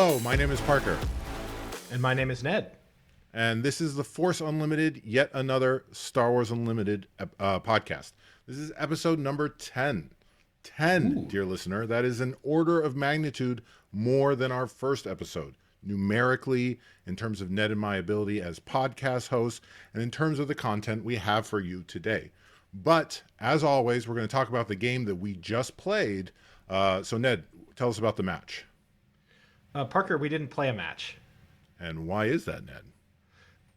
Hello, my name is Parker. And my name is Ned. And this is the Force Unlimited, yet another Star Wars Unlimited podcast. This is episode number 10. 10, Ooh. Dear listener. That is an order of magnitude more than our first episode. Numerically, in terms of Ned and my ability as podcast hosts, and in terms of the content we have for you today. But, as always, we're going to talk about the game that we just played. So, Ned, tell us about the match. Parker, we didn't play a match. And why is that, Ned?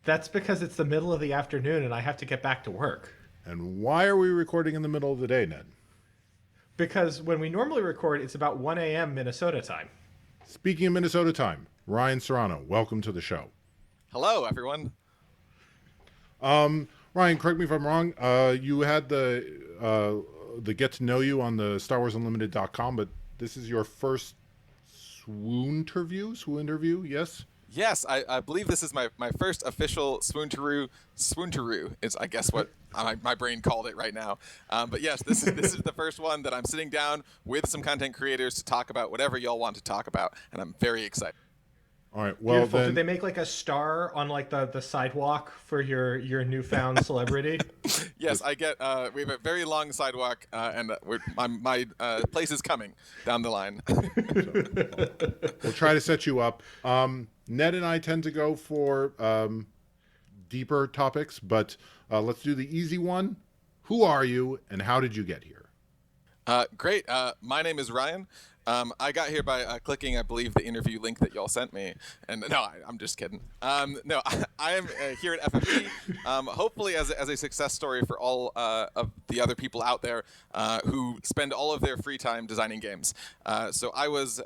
That's because it's the middle of the afternoon and I have to get back to work. And why are we recording in the middle of the day, Ned? Because when we normally record, it's about 1 a.m. Minnesota time. Speaking of Minnesota time, Ryan Serrano, welcome to the show. Hello, everyone. Ryan, correct me if I'm wrong. You had the get to know you on the StarWarsUnlimited.com, but this is your first swoon-interview, yes? Yes, I believe this is my first official swoonteroo is I guess what my brain called it right now. But yes, this is the first one that I'm sitting down with some content creators to talk about whatever y'all want to talk about, and I'm very excited. All right, well Beautiful. then... Did they make like a star on like the sidewalk for your newfound celebrity? Yes, I get. We have a very long sidewalk, and my place is coming down the line. We'll try to set you up. Ned and I tend to go for deeper topics, but let's do the easy one. Who are you, and how did you get here? Great. My name is Ryan. I got here by clicking, I believe, the interview link that y'all sent me. And no, I'm just kidding. No, I am here at FFG, hopefully as a success story for all of the other people out there who spend all of their free time designing games. So I was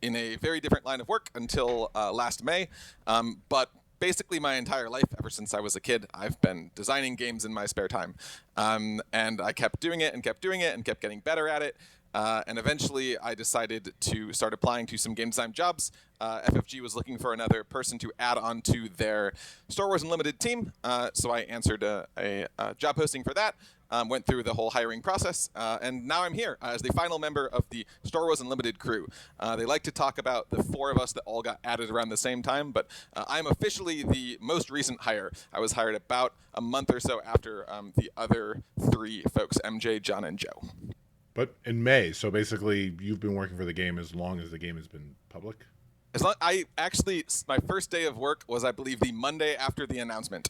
in a very different line of work until last May, but basically my entire life, ever since I was a kid, I've been designing games in my spare time. And I kept doing it and kept doing it and kept getting better at it. And eventually I decided to start applying to some game design jobs. FFG was looking for another person to add on to their Star Wars Unlimited team. So I answered a job posting for that, went through the whole hiring process, and now I'm here as the final member of the Star Wars Unlimited crew. They like to talk about the four of us that all got added around the same time, but I'm officially the most recent hire. I was hired about a month or so after the other three folks, MJ, John, and Joe. But in May, so basically you've been working for the game as long as the game has been public? My first day of work was, I believe, the Monday after the announcement.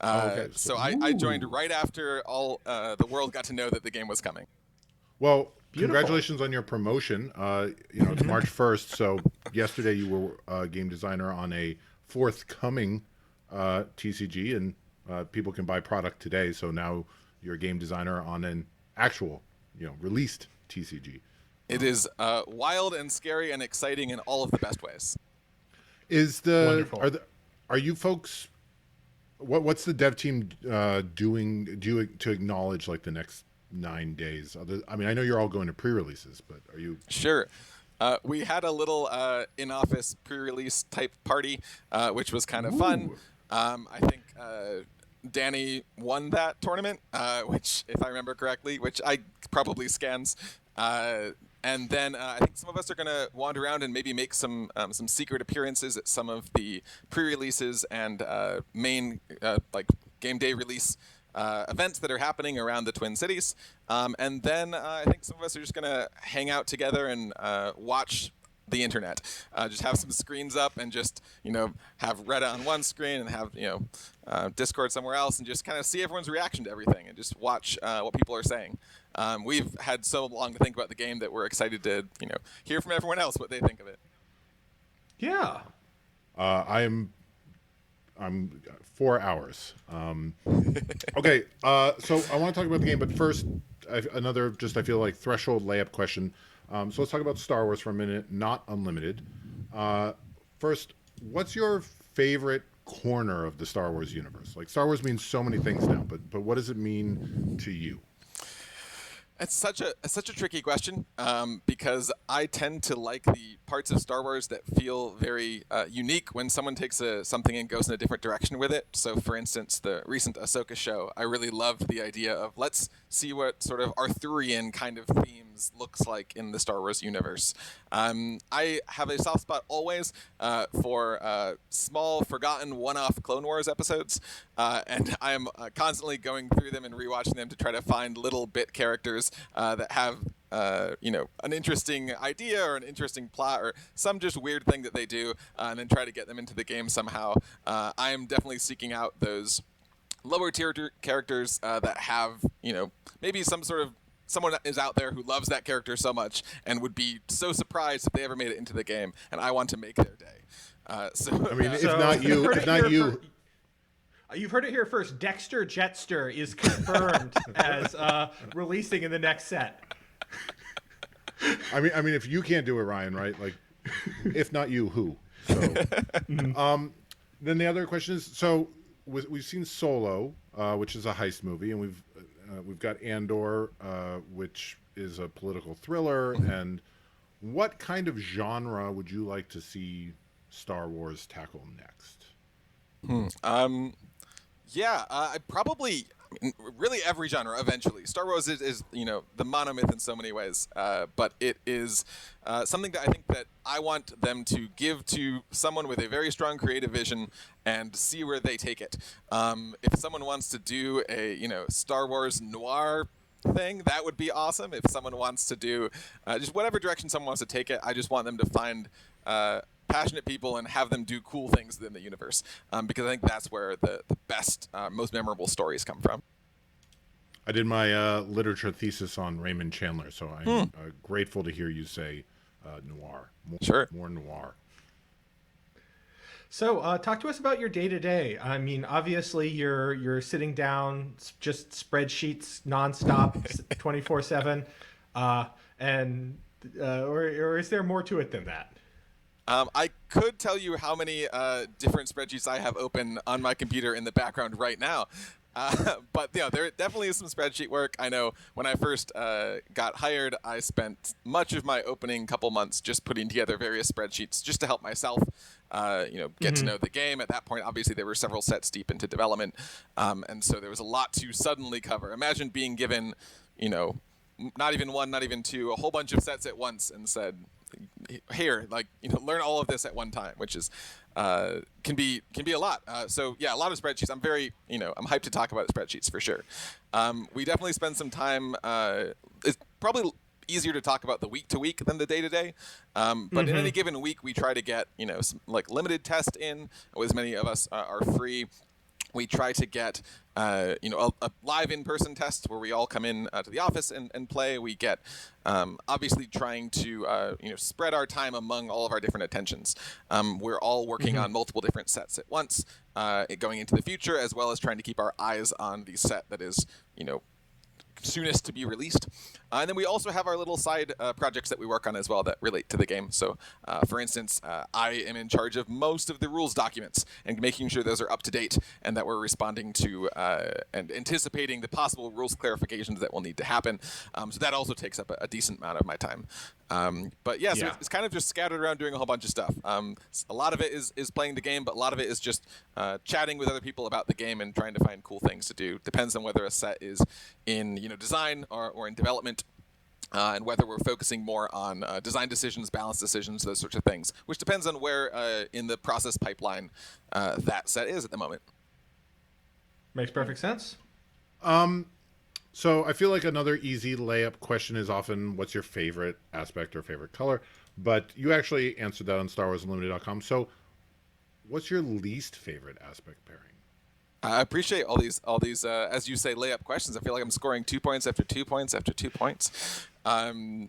Okay. So I joined right after all the world got to know that the game was coming. Well, Beautiful. Congratulations on your promotion. It's March 1st, so yesterday you were a game designer on a forthcoming TCG, and people can buy product today, so now you're a game designer on an actual released TCG. It is wild and scary and exciting in all of the best ways. Are you folks? What's the dev team doing to acknowledge like the next 9 days? I know you're all going to pre-releases, but are you? Sure. We had a little in-office pre-release type party, which was kind of fun. I think Danny won that tournament, which, if I remember correctly, which I probably scans. And then I think some of us are going to wander around and maybe make some secret appearances at some of the pre-releases and main game day release events that are happening around the Twin Cities. And then I think some of us are just going to hang out together and watch the internet. Just have some screens up and just have Reddit on one screen and have Discord somewhere else and just kind of see everyone's reaction to everything and just watch what people are saying. We've had so long to think about the game that we're excited to hear from everyone else what they think of it. Yeah. I'm 4 hours. Okay, so I want to talk about the game, but first I feel like threshold layup question. So let's talk about Star Wars for a minute, not Unlimited. First, what's your favorite corner of the Star Wars universe? Like, Star Wars means so many things now, but what does it mean to you? It's such a tricky question because I tend to like the parts of Star Wars that feel very unique when someone takes something and goes in a different direction with it. So, for instance, the recent Ahsoka show, I really loved the idea of let's see what sort of Arthurian kind of themes looks like in the Star Wars universe. I have a soft spot always for small, forgotten, one-off Clone Wars episodes, and I am constantly going through them and rewatching them to try to find little bit characters that have an interesting idea or an interesting plot or some just weird thing that they do, and then try to get them into the game somehow. I am definitely seeking out those lower tier characters that have maybe someone is out there who loves that character so much and would be so surprised if they ever made it into the game, and I want to make their day. If not you. You've heard it here first. Dexter Jetster is confirmed as releasing in the next set. I mean, if you can't do it, Ryan, right? Like, if not you, who? So, then the other question is: so we've seen Solo, which is a heist movie, and we've got Andor, which is a political thriller. And what kind of genre would you like to see Star Wars tackle next? I probably really every genre eventually. Star Wars is the monomyth in so many ways, but it is something that I think that I want them to give to someone with a very strong creative vision and see where they take it. If someone wants to do a Star Wars noir thing, that would be awesome. If someone wants to do just whatever direction someone wants to take it, I just want them to find passionate people and have them do cool things within the universe, because I think that's where the best, most memorable stories come from. I did my literature thesis on Raymond Chandler, so I'm grateful to hear you say noir. More noir. So, talk to us about your day-to-day. I mean, obviously, you're sitting down, just spreadsheets nonstop, 24/7, or is there more to it than that? I could tell you how many different spreadsheets I have open on my computer in the background right now. But there definitely is some spreadsheet work. I know when I first got hired, I spent much of my opening couple months just putting together various spreadsheets just to help myself, get to know the game. At that point, obviously, there were several sets deep into development, and so there was a lot to suddenly cover. Imagine being given, not even one, not even two, a whole bunch of sets at once and said, here, learn all of this at one time, which is can be a lot. So yeah, a lot of spreadsheets. I'm very, I'm hyped to talk about spreadsheets for sure. We definitely spend some time. It's probably easier to talk about the week to week than the day to day. But in any given week, we try to get some limited test in. As many of us are free. We try to get, a live in-person test where we all come in to the office and play. We get, obviously, trying to, spread our time among all of our different attentions. We're all working on multiple different sets at once, going into the future, as well as trying to keep our eyes on the set that is, soonest to be released. And then we also have our little side projects that we work on as well that relate to the game. So, for instance, I am in charge of most of the rules documents and making sure those are up to date and that we're responding to and anticipating the possible rules clarifications that will need to happen. So that also takes up a decent amount of my time. But yeah, so it's kind of just scattered around doing a whole bunch of stuff. A lot of it is playing the game, but a lot of it is just chatting with other people about the game and trying to find cool things to do. Depends on whether a set is in design or in development, and whether we're focusing more on design decisions, balance decisions, those sorts of things, which depends on where in the process pipeline that set is at the moment. Makes perfect sense. So I feel like another easy layup question is often what's your favorite aspect or favorite color, but you actually answered that on StarWarsUnlimited.com. So what's your least favorite aspect pairing? I appreciate all these, as you say, layup questions. I feel like I'm scoring 2 points after 2 points after 2 points. One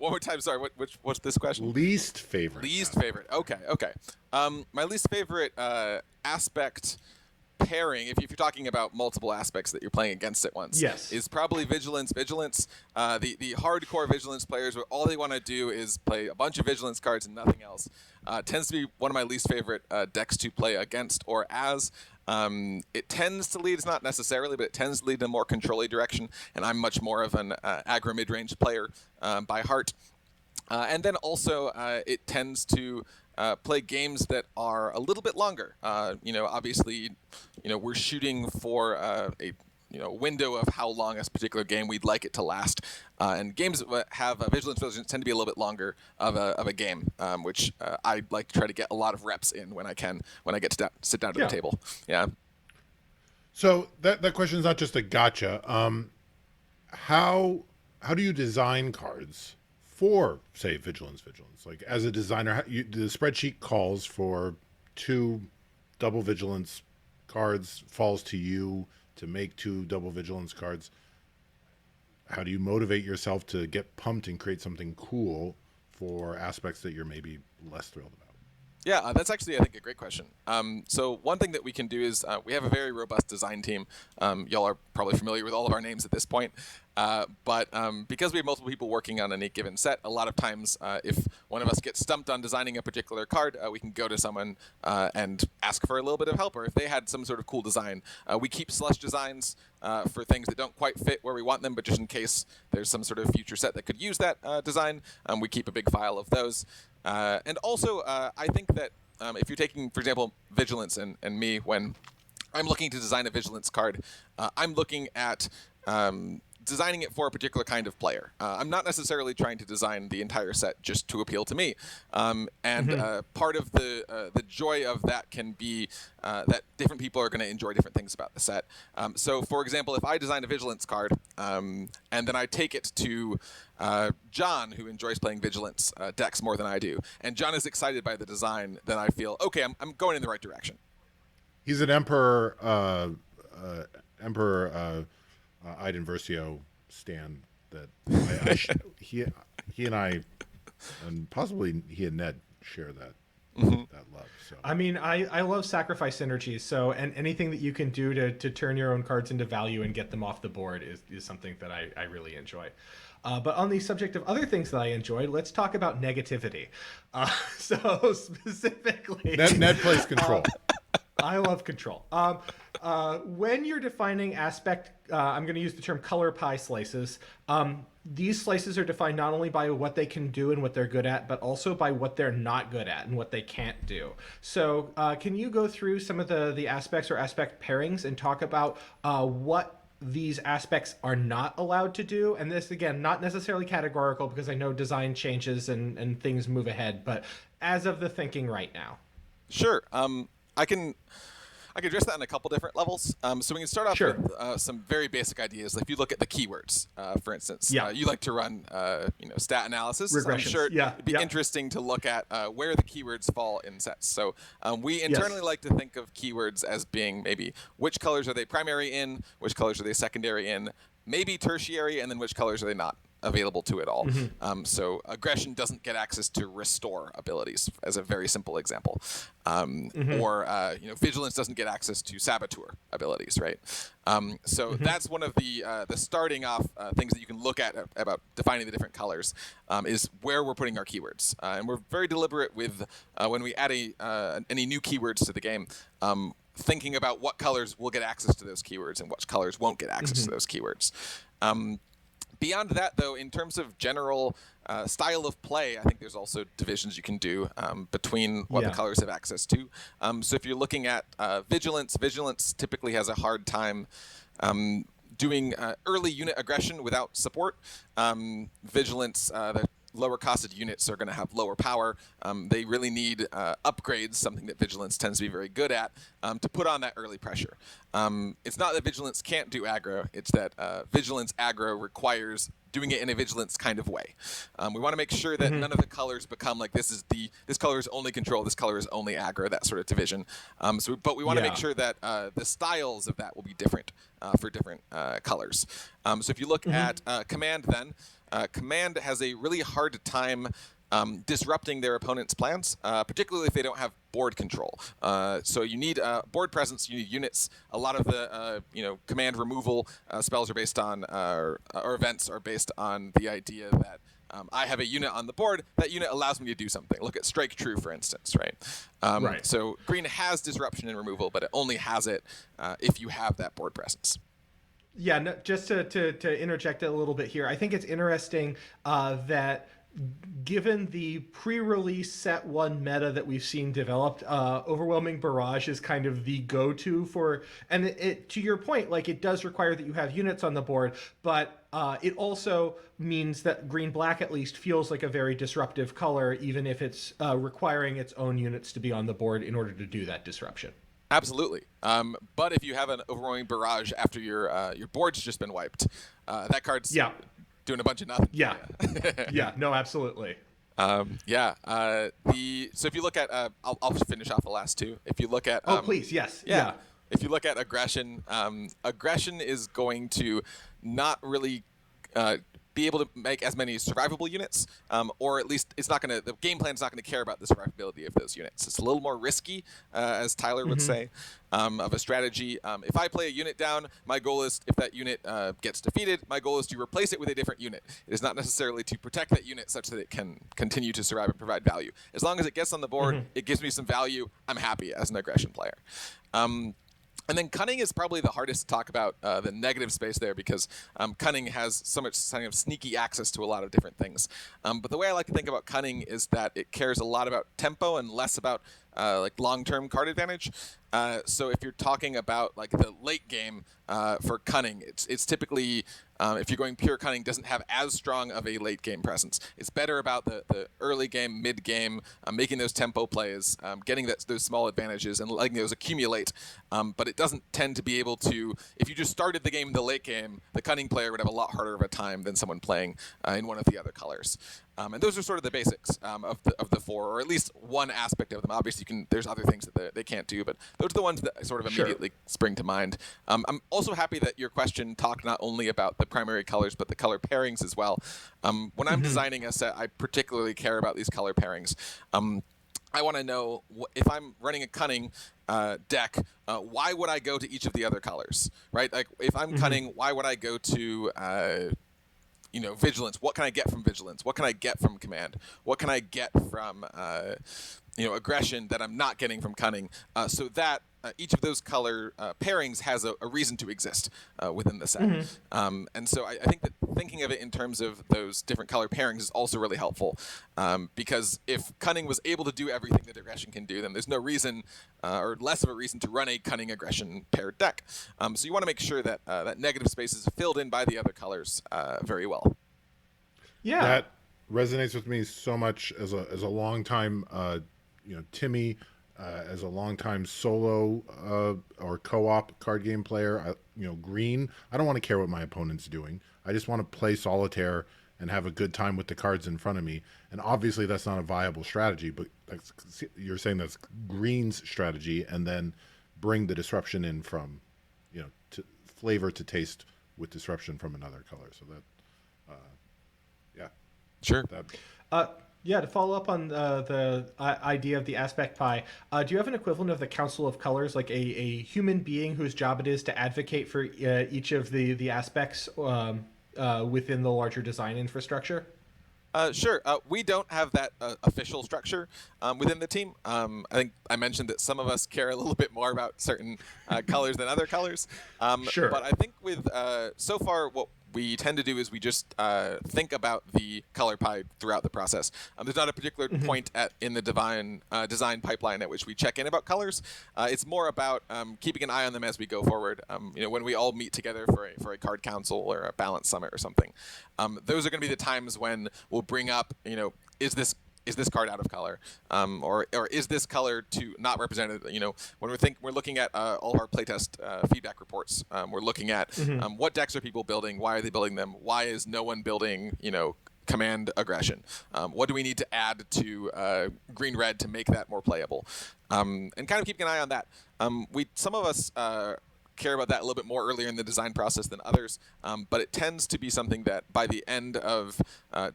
more time, sorry. What's this question? Least favorite. Least favorite. Okay. My least favorite aspect. pairing, if you're talking about multiple aspects that you're playing against at once, Yes. is probably Vigilance. Vigilance, the hardcore Vigilance players, where all they want to do is play a bunch of Vigilance cards and nothing else, tends to be one of my least favorite decks to play against or as. It tends to lead, it's not necessarily, but it tends to lead in a more control-y direction, and I'm much more of an aggro mid-range player by heart. And then also, it tends to play games that are a little bit longer. Obviously, we're shooting for a window of how long a particular game we'd like it to last. And games that have Vigilance tend to be a little bit longer of a game, which I like to try to get a lot of reps in when I get to sit down to the table. Yeah. So that question is not just a gotcha. How do you design cards for, say, Vigilance? Like, as a designer, the spreadsheet calls for 2 double Vigilance cards, falls to you to make 2 double Vigilance cards. How do you motivate yourself to get pumped and create something cool for aspects that you're maybe less thrilled about? Yeah, that's actually, I think, a great question. So one thing that we can do is we have a very robust design team. Y'all are probably familiar with all of our names at this point. But because we have multiple people working on any given set, a lot of times if one of us gets stumped on designing a particular card, we can go to someone and ask for a little bit of help. Or if they had some sort of cool design, we keep slush designs for things that don't quite fit where we want them, but just in case there's some sort of future set that could use that design, we keep a big file of those. And also, I think that if you're taking, for example, Vigilance and me, when I'm looking to design a Vigilance card, I'm looking at designing it for a particular kind of player. I'm not necessarily trying to design the entire set just to appeal to me. Part of the joy of that can be that different people are going to enjoy different things about the set. So, for example, if I design a Vigilance card and then I take it to John, who enjoys playing Vigilance decks more than I do, and John is excited by the design, then I feel, okay, I'm going in the right direction. He's an Emperor Iden Versio stan that he and I, and possibly he and Ned share that love. So I mean, I love sacrifice synergies. So, and anything that you can do to turn your own cards into value and get them off the board is something that I really enjoy. But on the subject of other things that I enjoy, let's talk about negativity. So specifically, Ned plays control. I love control. When you're defining aspect, I'm going to use the term color pie slices. These slices are defined not only by what they can do and what they're good at, but also by what they're not good at and what they can't do. So can you go through some of the aspects or aspect pairings and talk about what these aspects are not allowed to do? And this, again, not necessarily categorical, because I know design changes and things move ahead, but as of the thinking right now. Sure. I can address that on a couple different levels. So we can start off with some very basic ideas. Like if you look at the keywords, for instance, you like to run stat analysis. So I'm sure it'd be interesting to look at where the keywords fall in sets. So we internally like to think of keywords as being maybe which colors are they primary in, which colors are they secondary in, maybe tertiary, and then which colors are they not available to it all. So aggression doesn't get access to restore abilities, as a very simple example, or vigilance doesn't get access to saboteur abilities, right? So that's one of the starting off things that you can look at about defining the different colors, is where we're putting our keywords, and we're very deliberate with when we add any new keywords to the game. Thinking about what colors will get access to those keywords and which colors won't get access to those keywords. Beyond that, though, in terms of general style of play, I think there's also divisions you can do between what the colors have access to. So if you're looking at Vigilance typically has a hard time doing early unit aggression without support. Vigilance, the lower costed units are going to have lower power. They really need upgrades, something that Vigilance tends to be very good at, to put on that early pressure. It's not that Vigilance can't do aggro, it's that Vigilance aggro requires doing it in a Vigilance kind of way. We want to make sure that none of the colors become like this color is only control, this color is only aggro, that sort of division. But we want to make sure that the styles of that will be different for different colors. So if you look at Command then, Command has a really hard time disrupting their opponent's plans, particularly if they don't have board control. So you need board presence, you need units. A lot of the command removal spells are based on, or events are based on the idea that I have a unit on the board. That unit allows me to do something. Look at Strike True, for instance, right? Right. So green has disruption and removal, but it only has it if you have that board presence. Yeah, no, just to interject a little bit here, I think it's interesting that given the pre-release set one meta that we've seen developed, overwhelming barrage is kind of the go-to for, and it to your point, like it does require that you have units on the board, but it also means that green-black at least feels like a very disruptive color, even if it's requiring its own units to be on the board in order to do that disruption. Absolutely. But if you have an overwhelming barrage after your board's just been wiped, that card's doing a bunch of nothing. Yeah. Yeah. No, absolutely. So if you look at, I'll finish off the last two. If you look at, please, yes, If you look at aggression, aggression is going to not really be able to make as many survivable units, or at least the game plan's not going to care about the survivability of those units. It's a little more risky, as Tyler would say, of a strategy. If I play a unit down, my goal is, if that unit gets defeated, my goal is to replace it with a different unit. It is not necessarily to protect that unit such that it can continue to survive and provide value. As long as it gets on the board, it gives me some value, I'm happy as an aggression player. And then cunning is probably the hardest to talk about, the negative space there, because cunning has so much kind of sneaky access to a lot of different things. But the way I like to think about cunning is that it cares a lot about tempo and less about like long-term card advantage. So if you're talking about like the late game for cunning, it's typically, if you're going pure cunning, doesn't have as strong of a late game presence. It's better about the early game, mid game, making those tempo plays, getting those small advantages and letting those accumulate. But it doesn't tend to be able to, if you just started the game in the late game, the cunning player would have a lot harder of a time than someone playing in one of the other colors. And those are sort of the basics of the four, or at least one aspect of them. Obviously, there's other things that they can't do, but those are the ones that sort of immediately spring to mind. I'm also happy that your question talked not only about the primary colors, but the color pairings as well. When I'm designing a set, I particularly care about these color pairings. I want to know if I'm running a cunning deck, why would I go to each of the other colors, right? Like if I'm cunning, why would I go to vigilance? What can I get from vigilance? What can I get from command? What can I get from aggression that I'm not getting from cunning? So that each of those color pairings has a reason to exist within the set. And so I think that thinking of it in terms of those different color pairings is also really helpful, because if cunning was able to do everything that aggression can do, then there's no reason or less of a reason to run a cunning aggression paired deck. So you want to make sure that that negative space is filled in by the other colors very well. Yeah, that resonates with me so much as a long time Timmy. As a longtime solo or co-op card game player, green, I don't want to care what my opponent's doing. I just want to play solitaire and have a good time with the cards in front of me. And obviously that's not a viable strategy, but you're saying that's green's strategy, and then bring the disruption in from, to flavor to taste with disruption from another color. So that, Sure. Yeah, to follow up on the idea of the aspect pie, do you have an equivalent of the Council of Colors, like a human being whose job it is to advocate for each of the aspects within the larger design infrastructure? Sure. We don't have that official structure within the team. I think I mentioned that some of us care a little bit more about certain colors than other colors. Sure. But I think with so far what we tend to do is we just think about the color pie throughout the process. There's not a particular point in the design pipeline at which we check in about colors. It's more about keeping an eye on them as we go forward. When we all meet together for a card council or a balance summit or something, those are going to be the times when we'll bring up, is this card out of color, or is this color not represented? When we're looking at all of our playtest feedback reports, we're looking at what decks are people building, why are they building them, why is no one building command aggression, what do we need to add to green red to make that more playable, and kind of keeping an eye on that. Some of us care about that a little bit more earlier in the design process than others, but it tends to be something that by the end of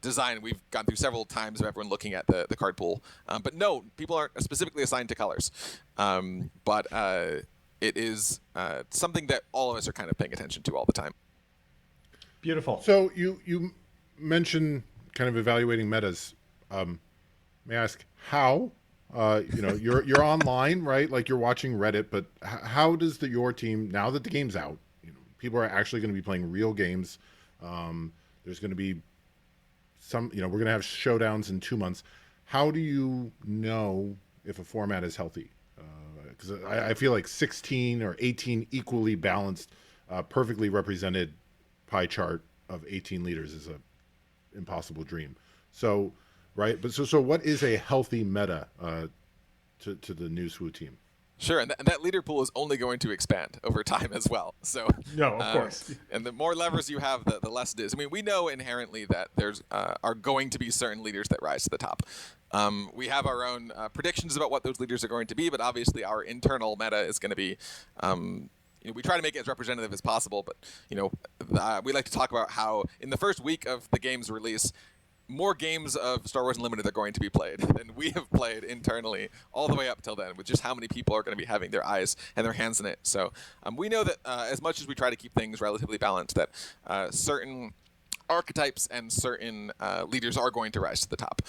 design, we've gone through several times of everyone looking at the card pool. But no, people aren't specifically assigned to colors. But it is something that all of us are kind of paying attention to all the time. Beautiful. So you mentioned kind of evaluating metas. May I ask how? You're online, right? Like you're watching Reddit, but how does your team, now that the game's out, people are actually going to be playing real games. There's going to be some, we're going to have showdowns in 2 months. How do you know if a format is healthy? Because I feel like 16 or 18 equally balanced, perfectly represented pie chart of 18 leaders is a impossible dream. So, right. But so what is a healthy meta to the new SWU team? Sure, and that leader pool is only going to expand over time as well. So no, of course. And the more levers you have, the less it is. I mean, we know inherently that there's are going to be certain leaders that rise to the top. We have our own predictions about what those leaders are going to be, but obviously our internal meta is going to be. We try to make it as representative as possible, but we like to talk about how in the first week of the game's release, more games of Star Wars Unlimited are going to be played than we have played internally all the way up till then, with just how many people are going to be having their eyes and their hands in it. So we know that as much as we try to keep things relatively balanced, that certain archetypes and certain leaders are going to rise to the top.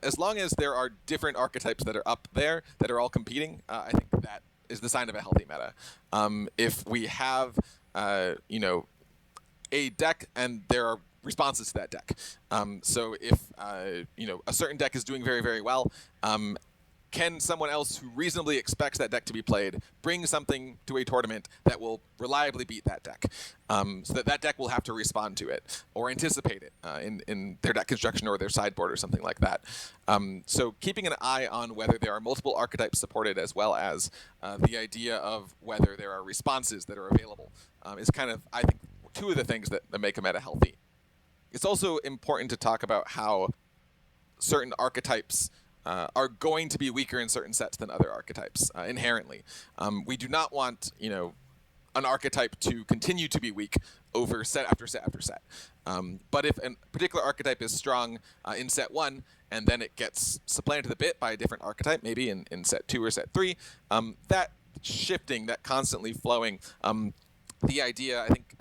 As long as there are different archetypes that are up there that are all competing, I think that is the sign of a healthy meta. If we have, a deck and there are responses to that deck. So if a certain deck is doing very, very well, can someone else who reasonably expects that deck to be played bring something to a tournament that will reliably beat that deck, so that deck will have to respond to it or anticipate it in their deck construction or their sideboard or something like that. So keeping an eye on whether there are multiple archetypes supported, as well as the idea of whether there are responses that are available, is kind of, I think, two of the things that make a meta healthy. It's also important to talk about how certain archetypes are going to be weaker in certain sets than other archetypes inherently. We do not want, an archetype to continue to be weak over set after set after set. But if a particular archetype is strong in set 1 and then it gets supplanted a bit by a different archetype, maybe in set 2 or set 3, that shifting, that constantly flowing, the idea, I think,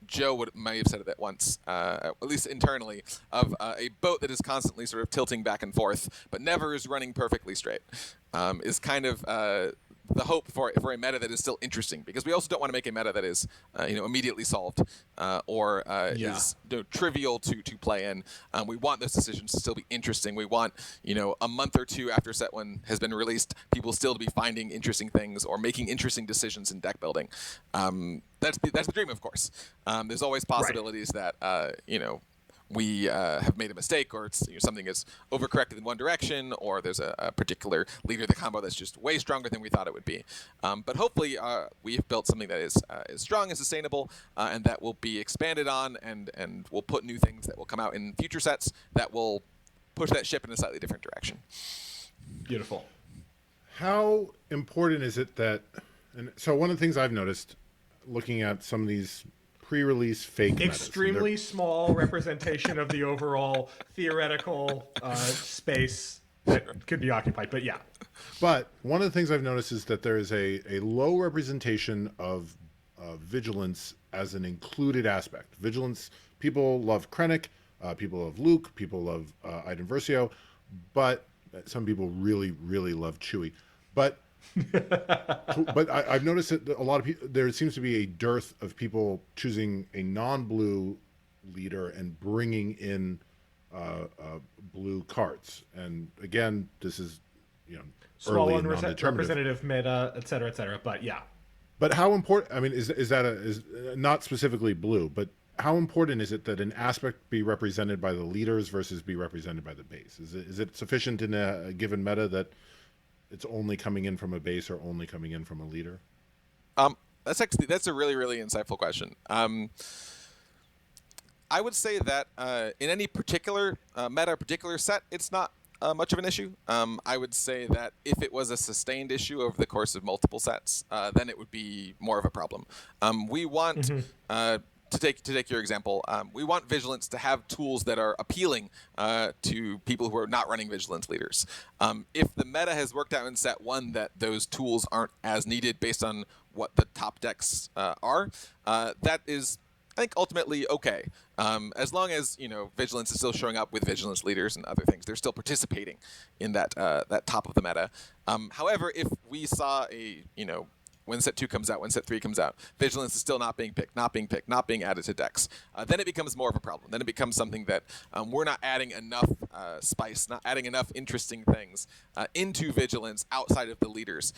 Joe might have said it once, at least internally, of a boat that is constantly sort of tilting back and forth, but never is running perfectly straight, is kind of the hope for a meta that is still interesting, because we also don't want to make a meta that is immediately solved or is trivial to play in. We want those decisions to still be interesting. We want a month or two after set 1 has been released, people still to be finding interesting things or making interesting decisions in deck building. That's the dream, of course. There's always possibilities that we have made a mistake, or it's something is overcorrected in one direction, or there's a particular leader of the combo that's just way stronger than we thought it would be. But hopefully we've built something that is strong and sustainable, and that will be expanded on, and we'll put new things that will come out in future sets that will push that ship in a slightly different direction. Beautiful. How important is it that, and so one of the things I've noticed looking at some of these pre-release fake extremely small representation of the overall theoretical space that could be occupied, but yeah. But one of the things I've noticed is that there is a low representation of vigilance as an included aspect. Vigilance, people love Krennic, people love Luke, people love Iden Versio, but some people really, really love Chewie. But I've noticed that a lot of people, there seems to be a dearth of people choosing a non-blue leader and bringing in blue cards. And again, this is small, early and representative meta, et cetera, but yeah. But how important? I mean, is not specifically blue, but how important is it that an aspect be represented by the leaders versus be represented by the base? Is it sufficient in a given meta that it's only coming in from a base or only coming in from a leader? That's a really, really insightful question. I would say that in any particular meta, particular set, it's not much of an issue. I would say that if it was a sustained issue over the course of multiple sets, then it would be more of a problem. We want to take your example, we want Vigilance to have tools that are appealing to people who are not running Vigilance leaders. If the meta has worked out in set 1 that those tools aren't as needed based on what the top decks are, that is, I think, ultimately okay. As long as Vigilance is still showing up with Vigilance leaders and other things, they're still participating in that top of the meta. However, if we saw when set 2 comes out, when set 3 comes out, Vigilance is still not being picked, not being added to decks, then it becomes more of a problem. Then it becomes something that we're not adding enough spice, not adding enough interesting things into Vigilance outside of the leaders,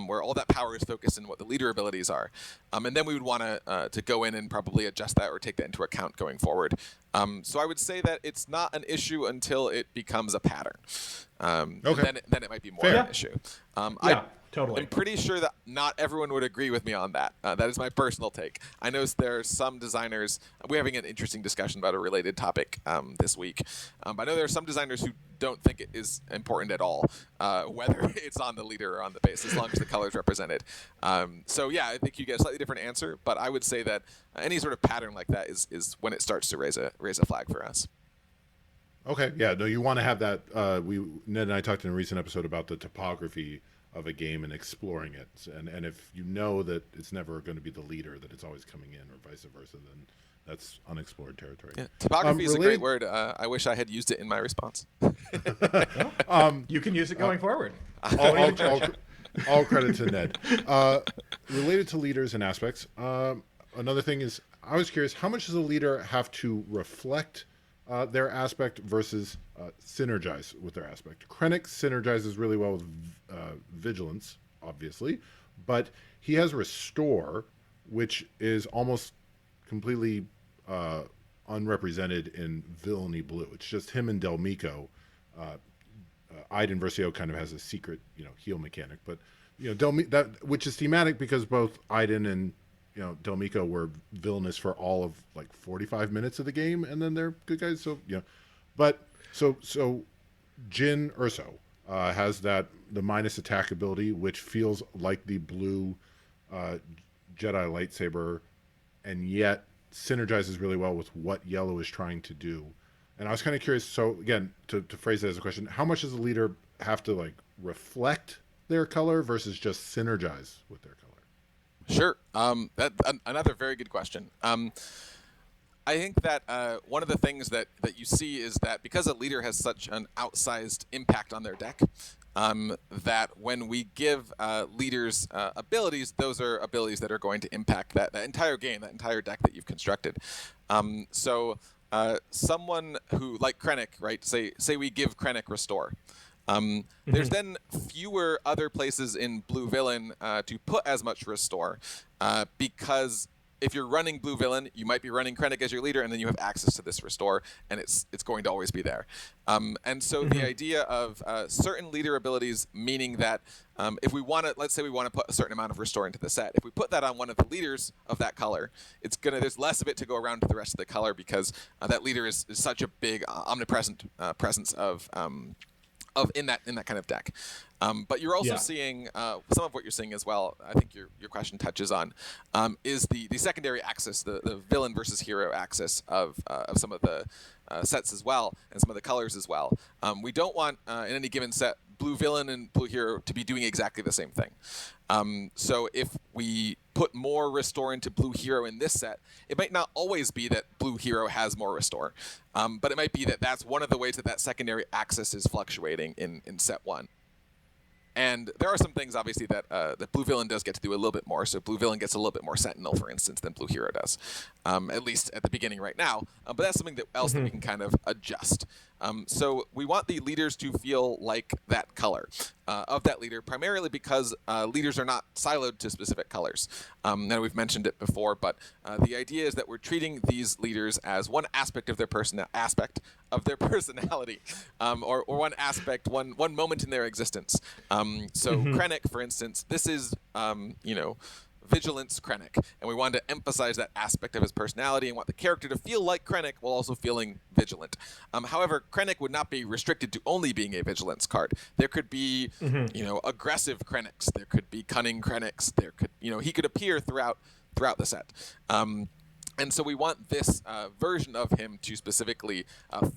where all that power is focused in what the leader abilities are. And then we would want to go in and probably adjust that or take that into account going forward. So I would say that it's not an issue until it becomes a pattern. Okay. Then it might be more of an issue. Totally. I'm pretty sure that not everyone would agree with me on that. That is my personal take. I know there are some designers. We're having an interesting discussion about a related topic this week. I know there are some designers who don't think it is important at all, whether it's on the leader or on the base, as long as the color is represented. So yeah, I think you get a slightly different answer, but I would say that any sort of pattern like that is when it starts to raise a flag for us. Okay, yeah, no, you want to have that. Ned and I talked in a recent episode about the topography of a game and exploring it, and if you know that it's never going to be the leader, that it's always coming in, or vice versa, then that's unexplored territory. Yeah, topography is a great word. I wish I had used it in my response. You can use it going forward. All credit to Ned. Related to leaders and aspects, another thing is, I was curious, how much does a leader have to reflect their aspect versus synergize with their aspect? Krennic synergizes really well with Vigilance, obviously, but he has Restore, which is almost completely unrepresented in Villainy Blue. It's just him and Delmico. Iden Versio kind of has a secret, heal mechanic, but which is thematic because both Iden and Delmico were villainous for all of like 45 minutes of the game, and then they're good guys. So but so Jyn Erso has the minus attack ability, which feels like the blue Jedi lightsaber, and yet synergizes really well with what yellow is trying to do. And I was kind of curious. So again, to phrase that as a question, how much does a leader have to like reflect their color versus just synergize with their color? Sure. Another very good question. I think that one of the things that you see is that because a leader has such an outsized impact on their deck, that when we give leaders abilities, those are abilities that are going to impact that entire game, that entire deck that you've constructed. Someone who, like Krennic, right? Say we give Krennic Restore. There's then fewer other places in Blue Villain to put as much Restore, because if you're running Blue Villain, you might be running Krennic as your leader, and then you have access to this Restore, and it's going to always be there. And so the idea of certain leader abilities, meaning that if we want to, let's say we want to put a certain amount of Restore into the set, if we put that on one of the leaders of that color, there's less of it to go around to the rest of the color, because that leader is such a big omnipresent presence of in that kind of deck. But you're also seeing some of what you're seeing as well. I think your question touches on is the secondary axis, the villain versus hero axis of some of the sets as well, and some of the colors as well. We don't want in any given set blue villain and blue hero to be doing exactly the same thing. So if we put more Restore into blue hero in this set, it might not always be that blue hero has more Restore, but it might be that that's one of the ways that secondary axis is fluctuating in set 1. And there are some things, obviously, that Blue Villain does get to do a little bit more. So Blue Villain gets a little bit more Sentinel, for instance, than Blue Hero does, at least at the beginning right now. But that's something else that we can kind of adjust. So we want the leaders to feel like that color of that leader, primarily because leaders are not siloed to specific colors. Now, we've mentioned it before, but the idea is that we're treating these leaders as one aspect of their personality, or one aspect, one moment in their existence. So Krennic, for instance, this is, Vigilance Krennic, and we wanted to emphasize that aspect of his personality and want the character to feel like Krennic while also feeling vigilant. However, Krennic would not be restricted to only being a vigilance card. There could be, aggressive Krennics. There could be cunning Krennics. There could, he could appear throughout the set. And so we want this version of him to specifically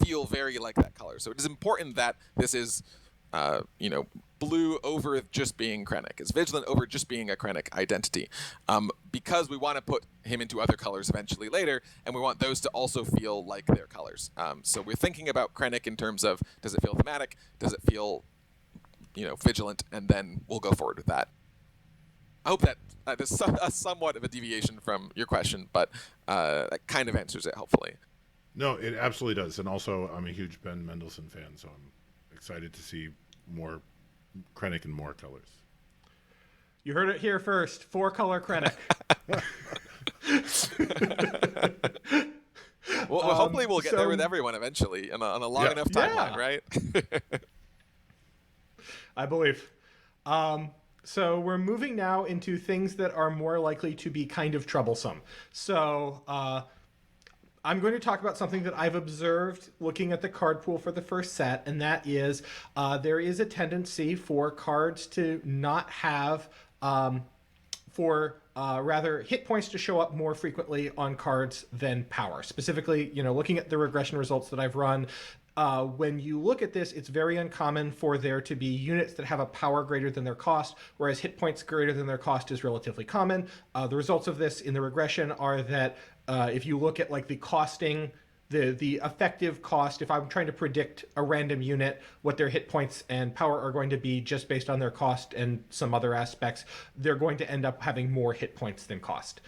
feel very like that color. So it is important that this is, blue over just being Krennic. It's vigilant over just being a Krennic identity. Because we want to put him into other colors eventually later, and we want those to also feel like their colors. So we're thinking about Krennic in terms of, does it feel thematic? Does it feel, vigilant? And then we'll go forward with that. I hope that this is somewhat of a deviation from your question, but that kind of answers it, hopefully. No, it absolutely does. And also, I'm a huge Ben Mendelsohn fan, so I'm excited to see more Krennic in more colors. You heard it here first. 4-color Krennic. Well, hopefully we'll get there with everyone eventually on a long enough timeline, right? I believe. So we're moving now into things that are more likely to be kind of troublesome. So I'm going to talk about something that I've observed looking at the card pool for the first set, and that is there is a tendency for cards to not have, rather hit points to show up more frequently on cards than power. Specifically, looking at the regression results that I've run, when you look at this, it's very uncommon for there to be units that have a power greater than their cost, whereas hit points greater than their cost is relatively common. The results of this in the regression are that if you look at like the costing, the effective cost, if I'm trying to predict a random unit, what their hit points and power are going to be just based on their cost and some other aspects, they're going to end up having more hit points than cost.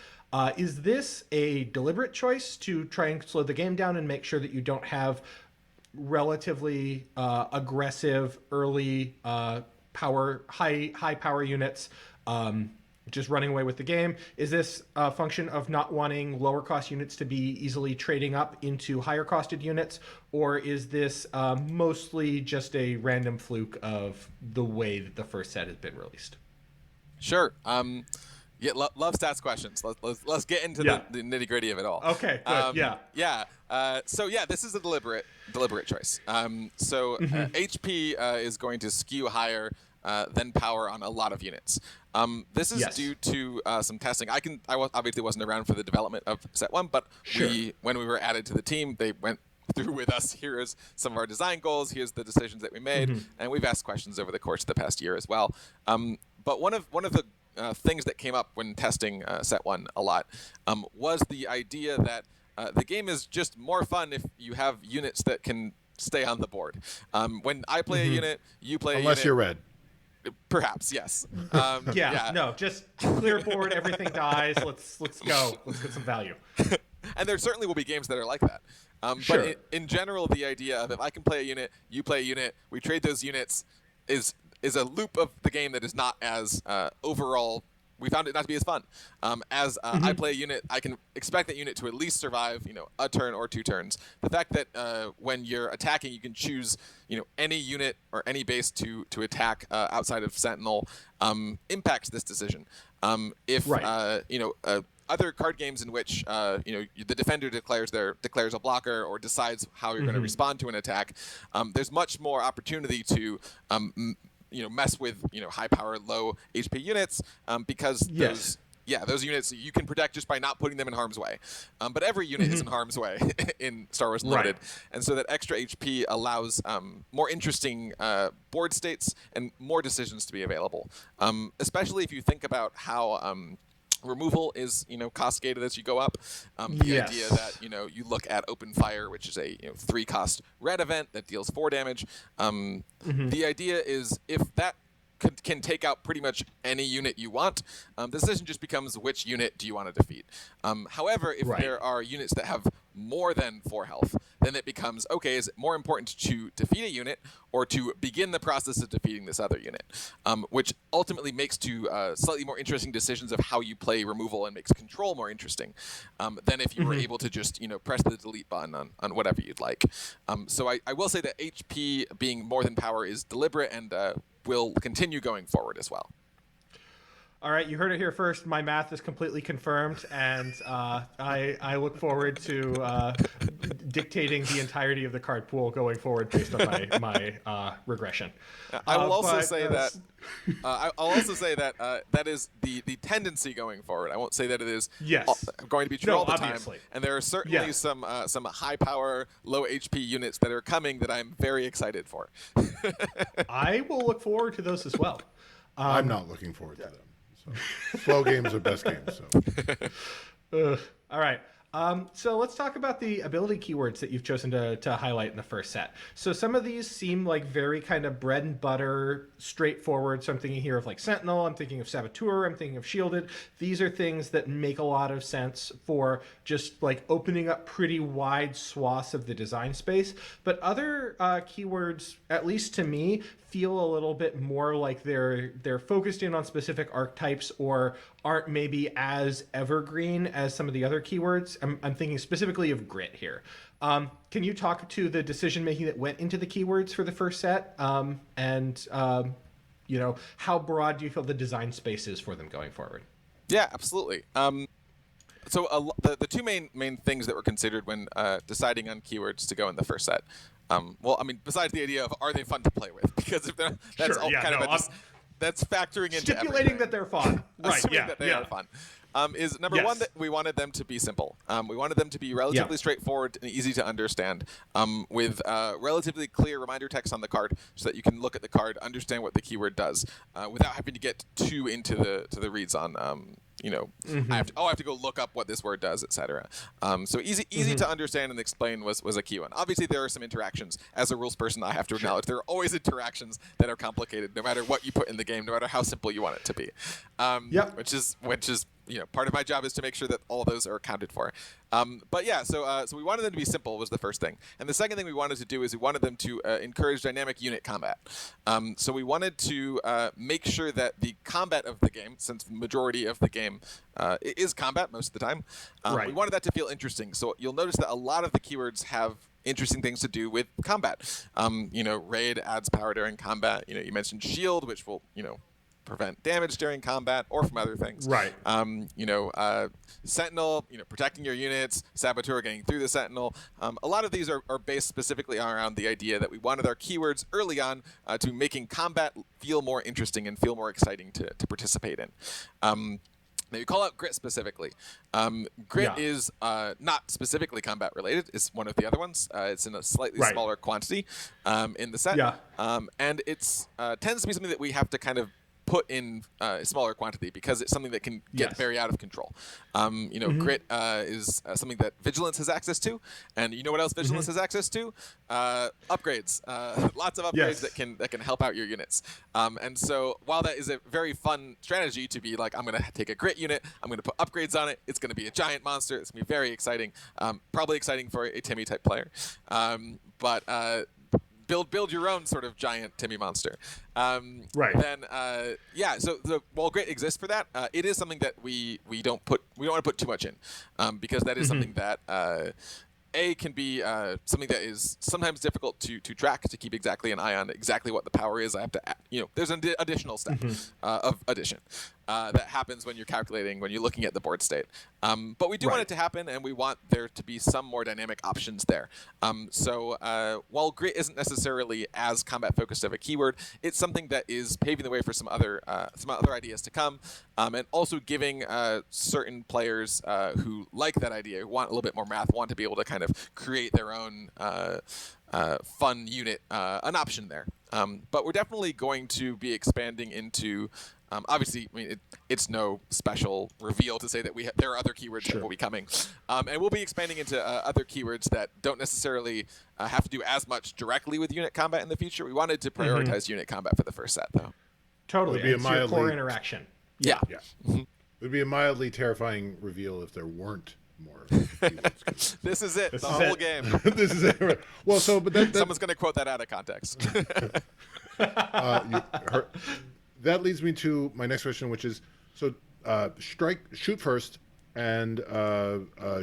Is this a deliberate choice to try and slow the game down and make sure that you don't have relatively aggressive early high power units just running away with the game? Is this a function of not wanting lower cost units to be easily trading up into higher costed units, or is this mostly just a random fluke of the way that the first set has been released? Sure. Yeah, love stats questions. Let's get into the nitty gritty of it all. Okay, good. So this is a deliberate choice. HP is going to skew higher than power on a lot of units. This is due to some testing. I obviously wasn't around for the development of set 1, but when we were added to the team, they went through with us. Here is some of our design goals. Here's the decisions that we made, and we've asked questions over the course of the past year as well. But one of the things that came up when testing set 1 a lot was the idea that the game is just more fun if you have units that can stay on the board. When I play a unit, you play a unit. Unless you're red. Perhaps, yes. No, just clear board, everything dies. Let's go. Let's get some value. And there certainly will be games that are like that. But in general, the idea of if I can play a unit, you play a unit, we trade those units is a loop of the game that is not as overall. We found it not to be as fun. I play a unit, I can expect that unit to at least survive, a turn or 2 turns. The fact that when you're attacking, you can choose, any unit or any base to attack outside of Sentinel impacts this decision. Other card games in which the defender declares a blocker or decides how you're going to respond to an attack, there's much more opportunity to mess with high power, low HP units because those units you can protect just by not putting them in harm's way. But every unit is in harm's way in Star Wars Unlimited, and so that extra HP allows more interesting board states and more decisions to be available. Especially if you think about how removal is cost gated as you go up. The idea that you look at open fire, which is a 3-cost red event that deals 4 damage. The idea is if that can take out pretty much any unit you want, the decision just becomes which unit do you want to defeat. However, if there are units that have more than 4 health, then it becomes, okay, is it more important to defeat a unit or to begin the process of defeating this other unit? Which ultimately makes to slightly more interesting decisions of how you play removal and makes control more interesting than if you were able to just, press the delete button on whatever you'd like. So I will say that HP being more than power is deliberate and will continue going forward as well. All right, you heard it here first. My math is completely confirmed, and I look forward to dictating the entirety of the card pool going forward based on my regression. I will also say that I'll also say that that is the tendency going forward. I won't say that it is going to be true all the obviously. time. And there are certainly some high power, low HP units that are coming that I'm very excited for. I will look forward to those as well. I'm not looking forward to them. So. Slow games are best games. So. All right. So let's talk about the ability keywords that you've chosen to highlight in the first set. So some of these seem like very kind of bread and butter, straightforward. So I'm thinking here of like Sentinel, I'm thinking of Saboteur, I'm thinking of Shielded. These are things that make a lot of sense for just like opening up pretty wide swaths of the design space. But other keywords, at least to me, feel a little bit more like they're focused in on specific archetypes or aren't maybe as evergreen as some of the other keywords. I'm thinking specifically of Grit here. Can you talk to the decision making that went into the keywords for the first set, and how broad do you feel the design space is for them going forward? Yeah, absolutely. So the two main things that were considered when deciding on keywords to go in the first set. Well, I mean, besides the idea of are they fun to play with, because if they're, that's that's factoring into stipulating everything. That they're fun, right? That they are fun. Is number one that we wanted them to be simple. We wanted them to be relatively straightforward and easy to understand, with relatively clear reminder text on the card, so that you can look at the card, understand what the keyword does, without having to get too into the reads on. I have to go look up what this word does, etc. So easy to understand and explain was a key one. Obviously, there are some interactions. As a rules person, I have to acknowledge there are always interactions that are complicated, no matter what you put in the game, no matter how simple you want it to be. Which is part of my job is to make sure that all those are accounted for. So we wanted them to be simple was the first thing, and the second thing we wanted to do is we wanted them to encourage dynamic unit combat. So we wanted to make sure that the combat of the game, since the majority of the game is combat most of the time, we wanted that to feel interesting. So you'll notice that a lot of the keywords have interesting things to do with combat. Raid adds power during combat. You mentioned shield, which will prevent damage during combat or from other things. Right. Sentinel, protecting your units, Saboteur getting through the Sentinel. A lot of these are based specifically around the idea that we wanted our keywords early on to making combat feel more interesting and feel more exciting to participate in. Now you call out Grit specifically. Grit is not specifically combat related. It's one of the other ones. It's in a slightly smaller quantity in the set. And it's tends to be something that we have to kind of put in a smaller quantity because it's something that can get very out of control. Grit is something that Vigilance has access to, and you know what else Vigilance has access to? Upgrades. Lots of upgrades that can help out your units. And so while that is a very fun strategy to be like, I'm going to take a Grit unit, I'm going to put upgrades on it, it's going to be a giant monster, it's going to be very exciting, probably exciting for a Timmy type player. Build your own sort of giant Timmy monster. Then while Grit exists for that, it is something that we don't want to put too much in, because that is something that can be something that is sometimes difficult to track, to keep exactly an eye on exactly what the power is. I have to there's an additional step of addition that happens when you're calculating, when you're looking at the board state. But we do want it to happen, and we want there to be some more dynamic options there. So while Grit isn't necessarily as combat-focused of a keyword, it's something that is paving the way for some other ideas to come, and also giving certain players who like that idea, who want a little bit more math, want to be able to kind of create their own fun unit, an option there. But we're definitely going to be expanding into. Obviously, I mean, it's no special reveal to say that there are other keywords that will be coming, and we'll be expanding into other keywords that don't necessarily have to do as much directly with unit combat in the future. We wanted to prioritize unit combat for the first set, though. Totally, it's your core interaction. Yeah. It would be a mildly terrifying reveal if there weren't more keywords. This is it. The whole game. This is it. Right. Well, someone's going to quote that out of context. That leads me to my next question, which is, shoot first, and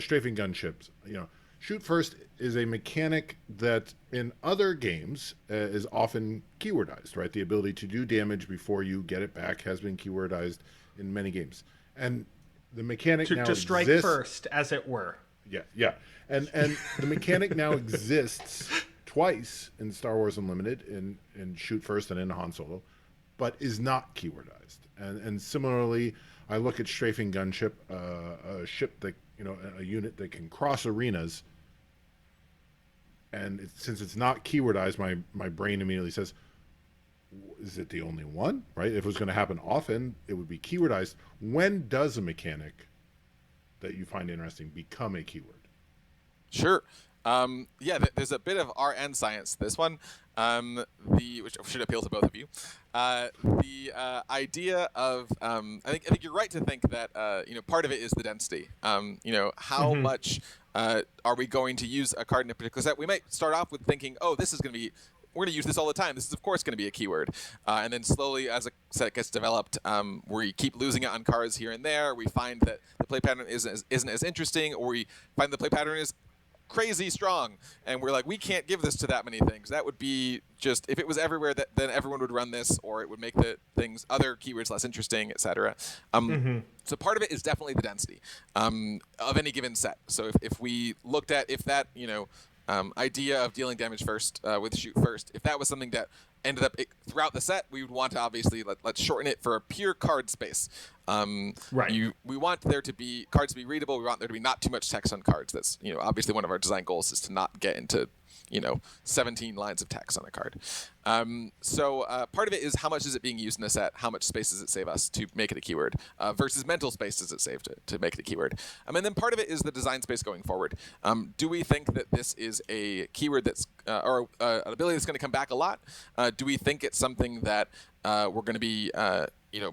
strafing gunships. Shoot first is a mechanic that in other games is often keywordized, right? The ability to do damage before you get it back has been keywordized in many games. And the mechanic now to strike exists, first, as it were. yeah. And the mechanic now exists twice in Star Wars Unlimited, in Shoot First and in Han Solo, but is not keywordized. And similarly, I look at strafing gunship, a ship that, a unit that can cross arenas, and since it's not keywordized, my brain immediately says, is it the only one, right? If it was going to happen often, it would be keywordized. When does a mechanic that you find interesting become a keyword? Sure. There's a bit of art and science to this one, which should appeal to both of you. The idea of I think you're right to think that part of it is the density. How much are we going to use a card in a particular set? We might start off with thinking, oh, we're going to use this all the time. This is, of course, going to be a keyword. And then slowly, as a set gets developed, we keep losing it on cards here and there. We find that the play pattern isn't as interesting, or we find the play pattern is crazy strong, and we're like, we can't give this to that many things. That would be just, if it was everywhere, then everyone would run this, or it would make the other keywords less interesting, etc. So part of it is definitely the density of any given set. So if we looked at that idea of dealing damage first with shoot first, if that was something that ended up throughout the set, we would want to obviously let's shorten it for a pure card space. Right. We want there to be cards to be readable. We want there to be not too much text on cards. That's obviously one of our design goals is to not get into 17 lines of text on a card. So part of it is how much is it being used in a set, how much space does it save us to make it a keyword, versus mental space does it save to make it a keyword. And then part of it is the design space going forward. Do we think that this is a keyword that's, or an ability that's going to come back a lot? Do we think it's something that we're going to be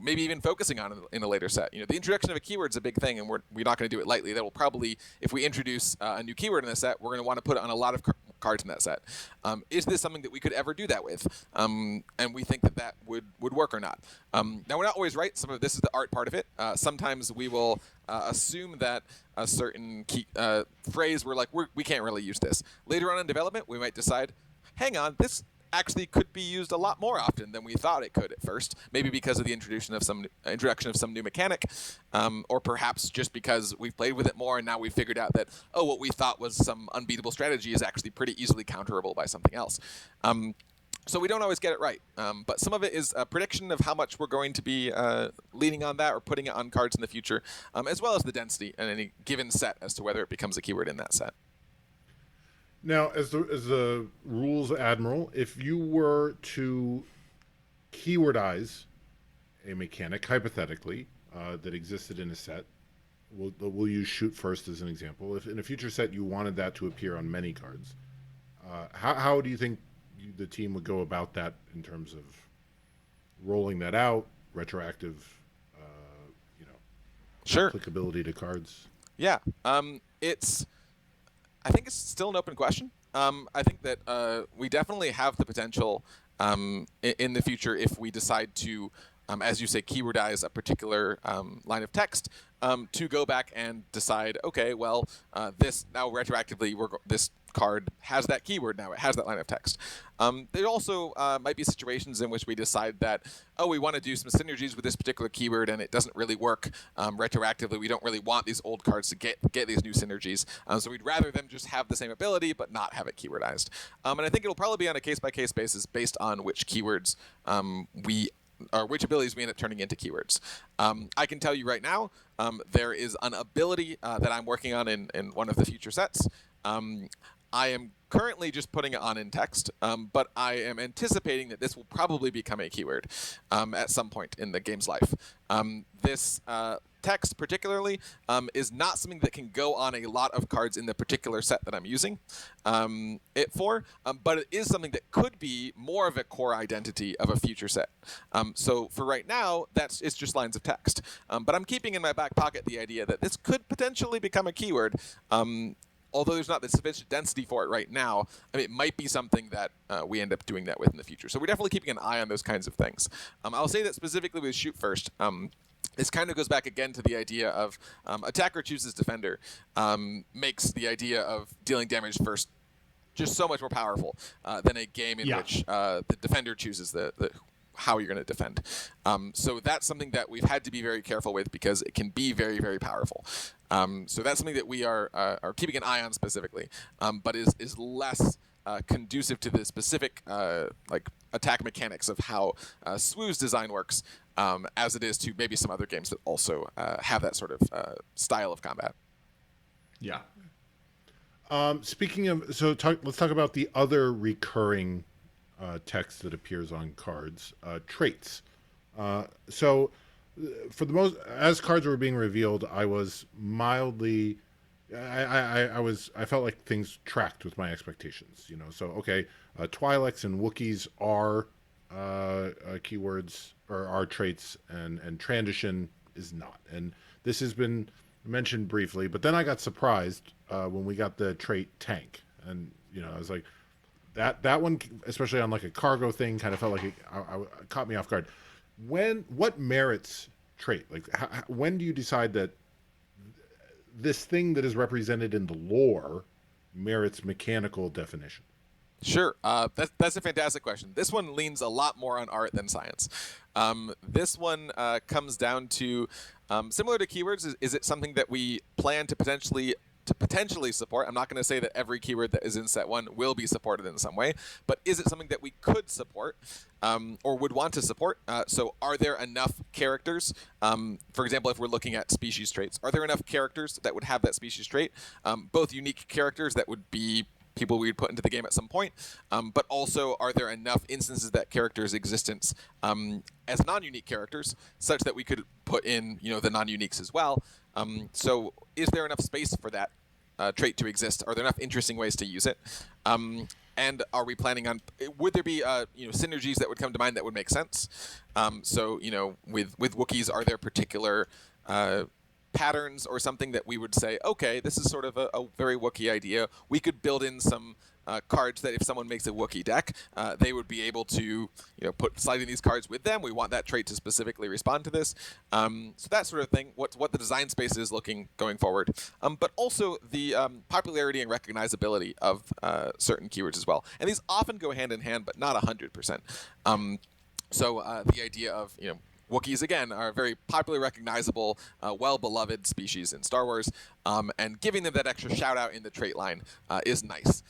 maybe even focusing on in a later set? The introduction of a keyword is a big thing, and we're not going to do it lightly. That will probably, if we introduce a new keyword in the set, we're going to want to put it on a lot of cards in that set. Is this something that we could ever do that with? And we think that would work or not. Now, we're not always right. Some of this is the art part of it. Sometimes we will assume that a certain phrase, we can't really use this. Later on in development, we might decide, hang on, this actually could be used a lot more often than we thought it could at first. Maybe because of the introduction of some new mechanic, or perhaps just because we've played with it more and now we've figured out that what we thought was some unbeatable strategy is actually pretty easily counterable by something else. So we don't always get it right, but some of it is a prediction of how much we're going to be leaning on that or putting it on cards in the future, as well as the density in any given set as to whether it becomes a keyword in that set. Now, as the rules admiral, if you were to keywordize a mechanic, hypothetically, that existed in a set, we'll use shoot first as an example. If in a future set you wanted that to appear on many cards, how do you think the team would go about that in terms of rolling that out, retroactive, Sure, applicability to cards? Yeah, I think it's still an open question. I think that we definitely have the potential in the future, if we decide to, as you say, keywordize a particular line of text, to go back and decide, okay, well, this now retroactively, this card has that keyword now. It has that line of text. There also might be situations in which we decide that, we want to do some synergies with this particular keyword, and it doesn't really work retroactively. We don't really want these old cards to get these new synergies. So we'd rather them just have the same ability, but not have it keywordized. And I think it'll probably be on a case-by-case basis based on which keywords or which abilities we end up turning into keywords. I can tell you right now, there is an ability that I'm working on in one of the future sets. I am currently just putting it on in text, but I am anticipating that this will probably become a keyword at some point in the game's life. This text particularly is not something that can go on a lot of cards in the particular set that I'm using it for, but it is something that could be more of a core identity of a future set. So for right now, it's just lines of text. But I'm keeping in my back pocket the idea that this could potentially become a keyword. Although there's not the sufficient density for it right now, it might be something that we end up doing that with in the future. So we're definitely keeping an eye on those kinds of things. I'll say that specifically with Shoot First, this kind of goes back again to the idea of attacker chooses defender, makes the idea of dealing damage first just so much more powerful than a game in which the defender chooses the how you're going to defend. So that's something that we've had to be very careful with because it can be very, very powerful. So that's something that we are keeping an eye on specifically, but is less conducive to the specific like attack mechanics of how SWU's design works, as it is to maybe some other games that also have that sort of style of combat. Yeah. Speaking of, let's talk about the other recurring text that appears on cards, traits. So, for the most, as cards were being revealed, I was mildly, I felt like things tracked with my expectations. You know, so okay, Twi'leks and Wookiees are keywords or are traits, and Transition is not. And this has been mentioned briefly, but then I got surprised when we got the trait tank, and you know, I was like, that one, especially on like a cargo thing, kind of felt like it caught me off guard. What merits trait? Like, when do you decide that this thing that is represented in the lore merits mechanical definition? Sure, that's a fantastic question. This one leans a lot more on art than science. This one comes down to, similar to keywords, is it something that we plan to potentially support? I'm not going to say that every keyword that is in set 1 will be supported in some way, but is it something that we could support or would want to support? So are there enough characters? For example, if we're looking at species traits, are there enough characters that would have that species trait? Both unique characters that would be people we would put into the game at some point, but also are there enough instances of that character's existence as non-unique characters such that we could put in, you know, the non-uniques as well? So is there enough space for that trait to exist? Are there enough interesting ways to use it? And are we planning on, would there be synergies that would come to mind that would make sense? So, you know, with Wookiees, are there particular patterns or something that we would say, okay, this is sort of a very Wookiee idea. We could build in some cards that if someone makes a Wookiee deck, they would be able to, put sliding these cards with them. We want that trait to specifically respond to this. So that sort of thing. What the design space is looking going forward, but also the popularity and recognizability of certain keywords as well. And these often go hand in hand, but not 100%. So the idea of Wookiees, again, are a very popularly recognizable, well-beloved species in Star Wars, and giving them that extra shout-out in the trait line is nice.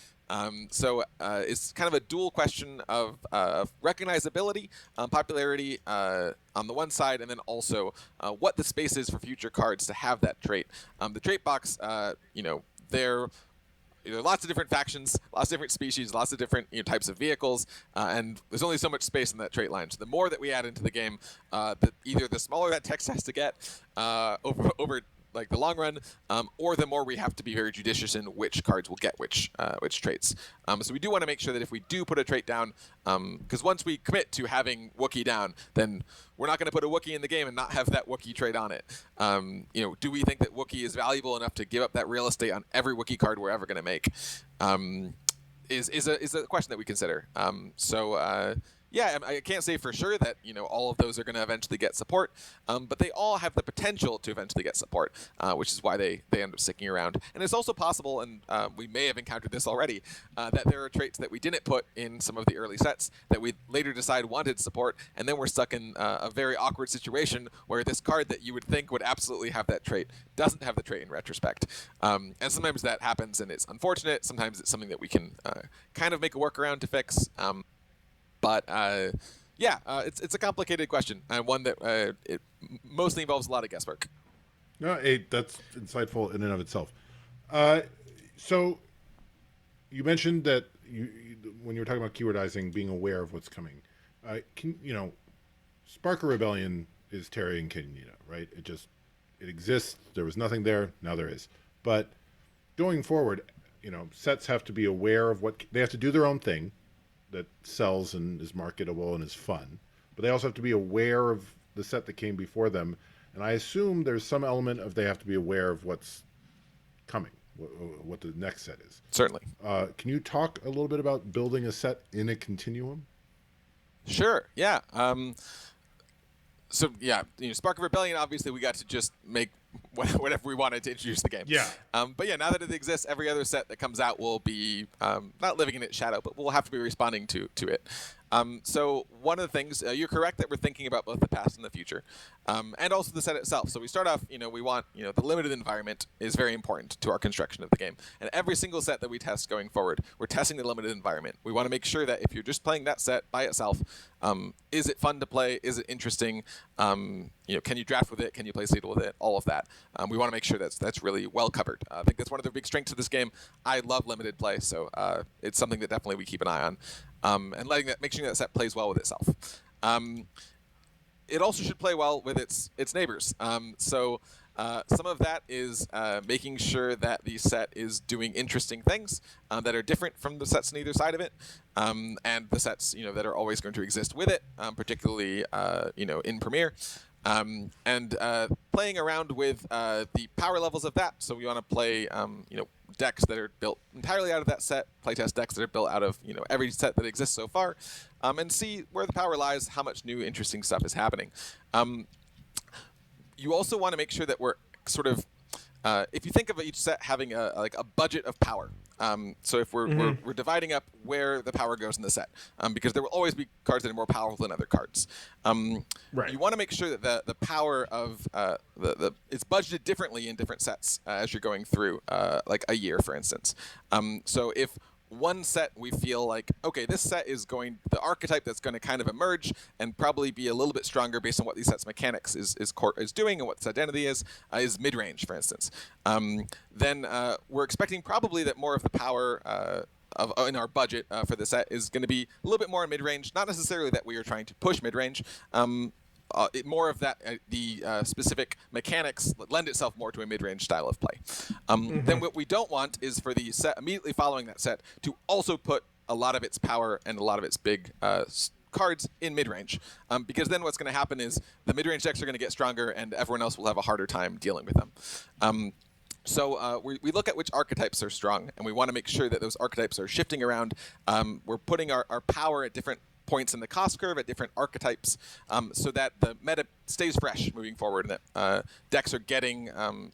So it's kind of a dual question of recognizability, popularity on the one side, and then also what the space is for future cards to have that trait. The trait box, there are lots of different factions, lots of different species, lots of different types of vehicles, and there's only so much space in that trait line. So the more that we add into the game, either the smaller that text has to get over like the long run, or the more we have to be very judicious in which cards will get which traits. So we do want to make sure that if we do put a trait down, because once we commit to having Wookiee down, then we're not going to put a Wookiee in the game and not have that Wookiee trait on it. Do we think that Wookiee is valuable enough to give up that real estate on every Wookiee card we're ever going to make? Is a question that we consider. Yeah, I can't say for sure that all of those are going to eventually get support, but they all have the potential to eventually get support, which is why they end up sticking around. And it's also possible, and we may have encountered this already, that there are traits that we didn't put in some of the early sets that we later decide wanted support, and then we're stuck in a very awkward situation where this card that you would think would absolutely have that trait doesn't have the trait in retrospect. And sometimes that happens, and it's unfortunate. Sometimes it's something that we can kind of make a workaround to fix. But it's a complicated question, and one that it mostly involves a lot of guesswork. No, that's insightful in and of itself. So you mentioned that when you were talking about keywordizing, being aware of what's coming. Spark of Rebellion is Terry and Kenyanita, right? It exists. There was nothing there. Now there is. But going forward, sets have to be aware of what they have to do their own thing that sells and is marketable and is fun, but they also have to be aware of the set that came before them, and I assume there's some element of they have to be aware of what's coming, what the next set is. Certainly. Can you talk a little bit about building a set in a continuum? Sure, yeah. So yeah, Spark of Rebellion. Obviously, we got to just make whatever we wanted to introduce the game. Yeah. But yeah, now that it exists, every other set that comes out will be not living in its shadow, but we'll have to be responding to it. So one of the things, you're correct that we're thinking about both the past and the future, and also the set itself. So we start off, we want, the limited environment is very important to our construction of the game. And every single set that we test going forward, we're testing the limited environment. We want to make sure that if you're just playing that set by itself, is it fun to play? Is it interesting? Can you draft with it? Can you play Seedle with it? All of that. We want to make sure that's really well covered. I think that's one of the big strengths of this game. I love limited play, so it's something that definitely we keep an eye on. And make sure that set plays well with itself. It also should play well with its neighbors. So some of that is making sure that the set is doing interesting things that are different from the sets on either side of it, and the sets that are always going to exist with it, particularly in Premiere. And playing around with the power levels of that. So we want to play, decks that are built entirely out of that set, playtest decks that are built out of, every set that exists so far, and see where the power lies, how much new interesting stuff is happening. You also want to make sure that we're sort of, if you think of each set having a budget of power. So if we're dividing up where the power goes in the set, because there will always be cards that are more powerful than other cards. Right. You want to make sure that the power of it's budgeted differently in different sets as you're going through, like a year, for instance. So if one set we feel like, okay, this set is the archetype that's going to kind of emerge and probably be a little bit stronger based on what these sets' mechanics is doing and what its identity is mid-range, for instance. Then we're expecting probably that more of the power in our budget for the set is going to be a little bit more in mid-range. Not necessarily that we are trying to push mid-range. More of that, the specific mechanics lend itself more to a mid-range style of play. Then what we don't want is for the set immediately following that set to also put a lot of its power and a lot of its big cards in mid-range, because then what's going to happen is the mid-range decks are going to get stronger and everyone else will have a harder time dealing with them. So we look at which archetypes are strong, and we want to make sure that those archetypes are shifting around. We're putting our power at different points in the cost curve at different archetypes, so that the meta stays fresh moving forward, and that decks are getting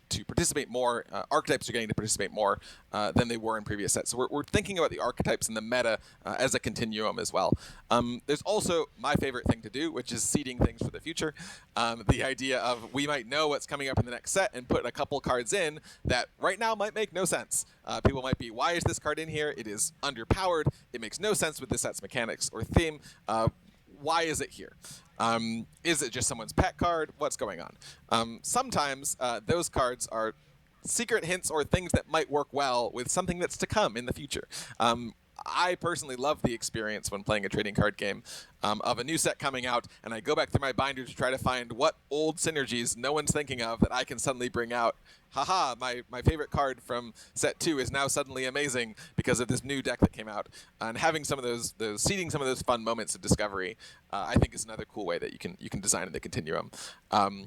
to participate more, archetypes are getting to participate more than they were in previous sets. So we're thinking about the archetypes and the meta as a continuum as well. There's also my favorite thing to do, which is seeding things for the future. The idea of we might know what's coming up in the next set and put a couple cards in that right now might make no sense. People might be, why is this card in here? It is underpowered. It makes no sense with this set's mechanics or theme. Why is it here? Is it just someone's pet card? What's going on? Sometimes those cards are secret hints or things that might work well with something that's to come in the future. I personally love the experience when playing a trading card game of a new set coming out, and I go back through my binder to try to find what old synergies no one's thinking of that I can suddenly bring out. Haha, my favorite card from set 2 is now suddenly amazing because of this new deck that came out. And having some of those seeding some of those fun moments of discovery, I think is another cool way that you can design in the continuum.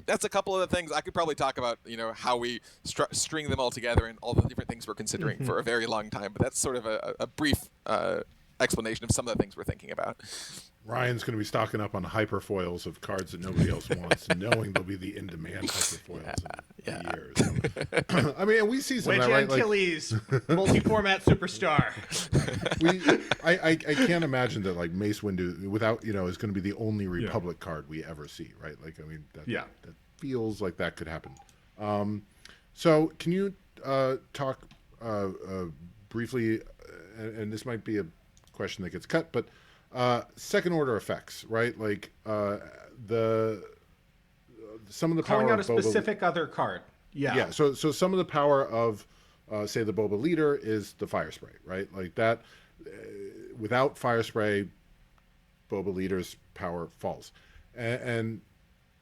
That's a couple of the things I could probably talk about, how we string them all together and all the different things we're considering for a very long time, but that's sort of a brief explanation of some of the things we're thinking about. Ryan's going to be stocking up on hyperfoils of cards that nobody else wants, knowing they'll be the in-demand hyperfoils in years. I mean, we see some Wedge of that, right? Antilles, multi-format superstar. I can't imagine that like Mace Windu without is going to be the only Republic card we ever see, right? Like, I mean, that feels like that could happen. So can you talk briefly, and this might be a question that gets cut, but second order effects, right? Like some of the Calling power out a of Boba, specific other card. Yeah. So some of the power of say the Boba leader is the fire spray, right? Like that. Without fire spray, Boba leader's power falls, and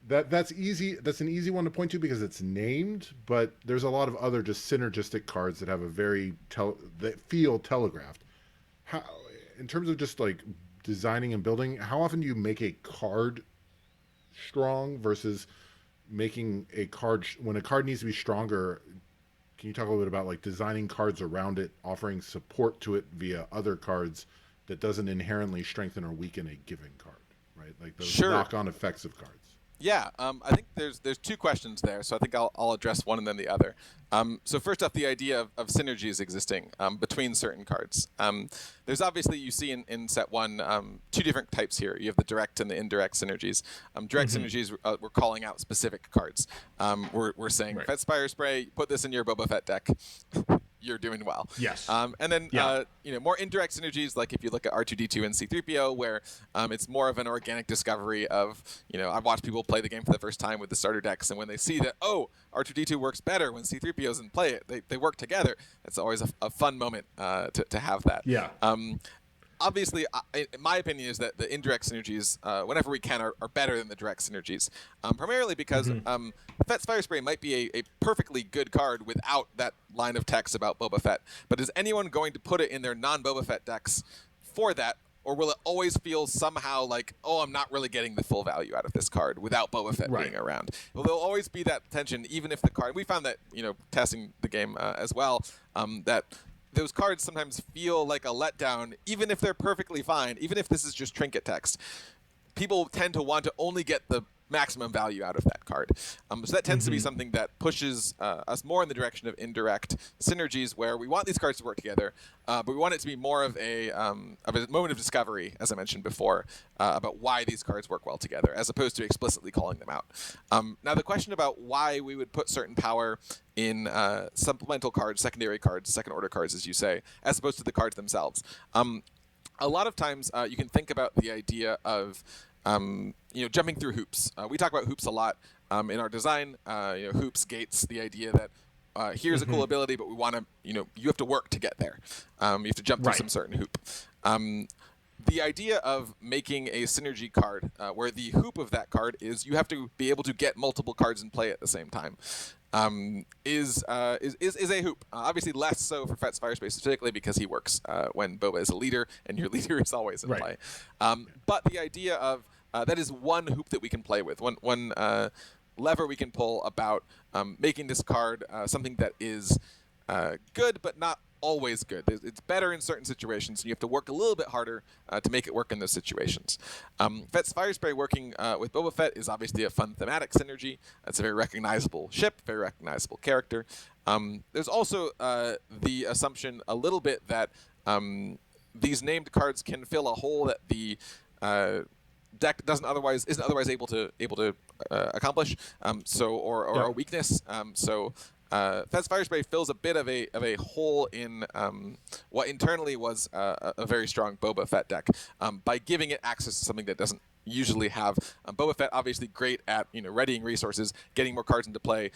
that's easy. That's an easy one to point to because it's named, but there's a lot of other just synergistic cards that have a very that feel telegraphed. How, in terms of just like designing and building, how often do you make a card strong versus making a card when a card needs to be stronger? Can you talk a little bit about like designing cards around it, offering support to it via other cards that doesn't inherently strengthen or weaken a given card, right? Like those knock-on effects of cards. Yeah, I think there's two questions there, so I think I'll address one and then the other. So first off, the idea of synergies existing between certain cards. There's obviously, you see in set one, two different types here. You have the direct and the indirect synergies. Direct synergies, we're calling out specific cards. We're saying, Right. Fetch Fire Spray, put this in your Boba Fett deck. You're doing well. Yes. And then more indirect synergies, like if you look at R2D2 and C3PO, where it's more of an organic discovery of, I've watched people play the game for the first time with the starter decks, and when they see that, R2D2 works better when C3PO's in play, they work together. It's always a fun moment to have that. Yeah. Obviously, my opinion is that the indirect synergies, whenever we can, are better than the direct synergies. Primarily because Fett's Fire Spray might be a perfectly good card without that line of text about Boba Fett. But is anyone going to put it in their non-Boba Fett decks for that? Or will it always feel somehow like, I'm not really getting the full value out of this card without Boba Fett being around? Well, there'll always be that tension, even if the card... We found that, testing the game as well, that... those cards sometimes feel like a letdown, even if they're perfectly fine, even if this is just trinket text. People tend to want to only get the maximum value out of that card. So that tends to be something that pushes us more in the direction of indirect synergies, where we want these cards to work together, but we want it to be more of a moment of discovery, as I mentioned before, about why these cards work well together, as opposed to explicitly calling them out. Now, the question about why we would put certain power in supplemental cards, secondary cards, second-order cards, as you say, as opposed to the cards themselves. A lot of times, you can think about the idea of jumping through hoops. We talk about hoops a lot in our design. Hoops, gates, the idea that here's a cool ability, but we want to, you have to work to get there. You have to jump through some certain hoop. The idea of making a synergy card where the hoop of that card is you have to be able to get multiple cards in play at the same time is a hoop. Obviously less so for Fett's Fire Space, particularly because he works when Boba is a leader and your leader is always in play. But the idea of that is one hoop that we can play with, one lever we can pull about making this card something that is good but not always good. It's better in certain situations, and you have to work a little bit harder to make it work in those situations. Fett's Fire Spray working with Boba Fett is obviously a fun thematic synergy. It's a very recognizable ship, very recognizable character. There's also the assumption a little bit that these named cards can fill a hole that the deck isn't otherwise able to accomplish. Or a weakness. Fett's Fire Spray fills a bit of a hole in what internally was a very strong Boba Fett deck by giving it access to something that doesn't usually have. Boba Fett obviously great at readying resources, getting more cards into play,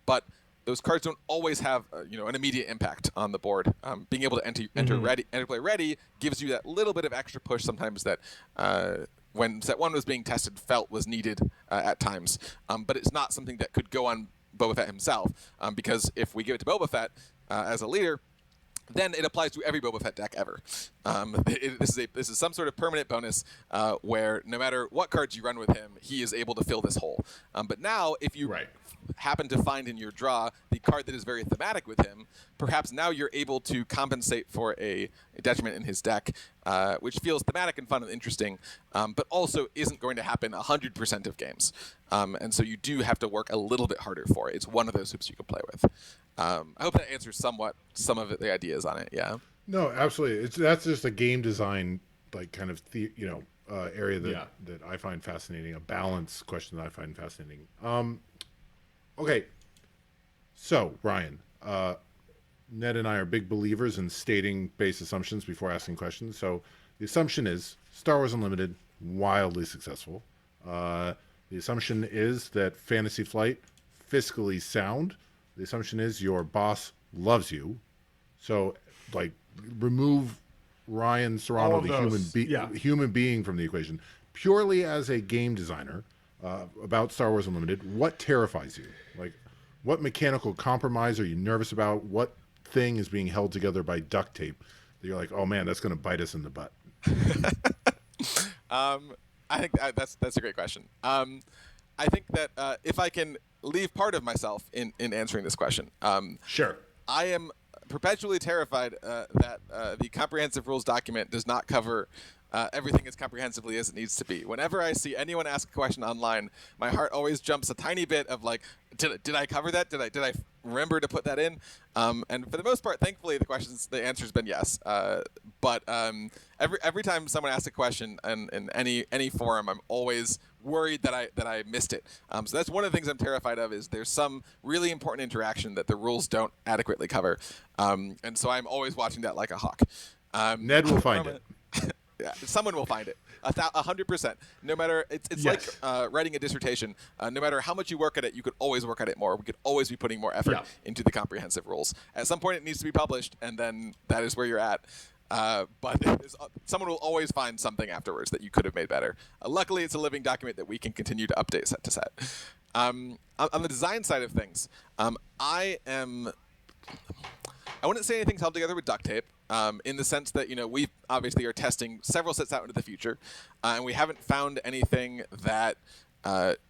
but those cards don't always have an immediate impact on the board. Being able to enter play ready gives you that little bit of extra push sometimes that when set one was being tested felt was needed at times, but it's not something that could go on Boba Fett himself, because if we give it to Boba Fett as a leader, then it applies to every Boba Fett deck ever. This is some sort of permanent bonus where no matter what cards you run with him, he is able to fill this hole. But now, if you happen to find in your draw the card that is very thematic with him, perhaps now you're able to compensate for a detriment in his deck, which feels thematic and fun and interesting, but also isn't going to happen 100% of games. And so you do have to work a little bit harder for it. It's one of those hoops you can play with. I hope that answers somewhat some of the ideas on it. Yeah. No, absolutely. That's just a game design kind of area that I find fascinating. A balance question that I find fascinating. Okay, so Ryan, Ned and I are big believers in stating base assumptions before asking questions. So the assumption is Star Wars Unlimited, wildly successful. The assumption is that Fantasy Flight, fiscally sound. The assumption is your boss loves you. So, remove Ryan Serrano, the human being, from the equation. Purely as a game designer, about Star Wars Unlimited, what terrifies you? What mechanical compromise are you nervous about? What thing is being held together by duct tape that you're like, oh man, that's going to bite us in the butt? I think that's a great question. I think that if I can leave part of myself in answering this question, sure. I am perpetually terrified that the comprehensive rules document does not cover everything as comprehensively as it needs to be. Whenever I see anyone ask a question online, my heart always jumps a tiny bit of like, did I cover that? Did I remember to put that in? And for the most part, thankfully, the answer's been yes. But every time someone asks a question in any forum, I'm always worried that I missed it. So that's one of the things I'm terrified of, is there's some really important interaction that the rules don't adequately cover. And so I'm always watching that like a hawk. Ned will find it. Yeah, someone will find it. 100%. No matter, it's Yes. like writing a dissertation. No matter how much you work at it, you could always work at it more. We could always be putting more effort into the comprehensive rules. At some point, it needs to be published, and then that is where you're at. But someone will always find something afterwards that you could have made better. Luckily, it's a living document that we can continue to update set to set. On the design side of things, I wouldn't say anything's held together with duct tape, in the sense that, we obviously are testing several sets out into the future, and we haven't found anything that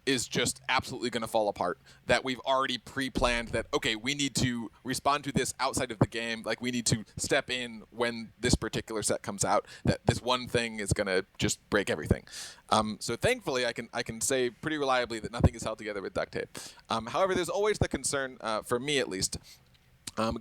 is just absolutely going to fall apart, that we've already pre-planned that, okay, we need to respond to this outside of the game, like we need to step in when this particular set comes out, that this one thing is going to just break everything. So thankfully, I can say pretty reliably that nothing is held together with duct tape. However, there's always the concern, for me at least,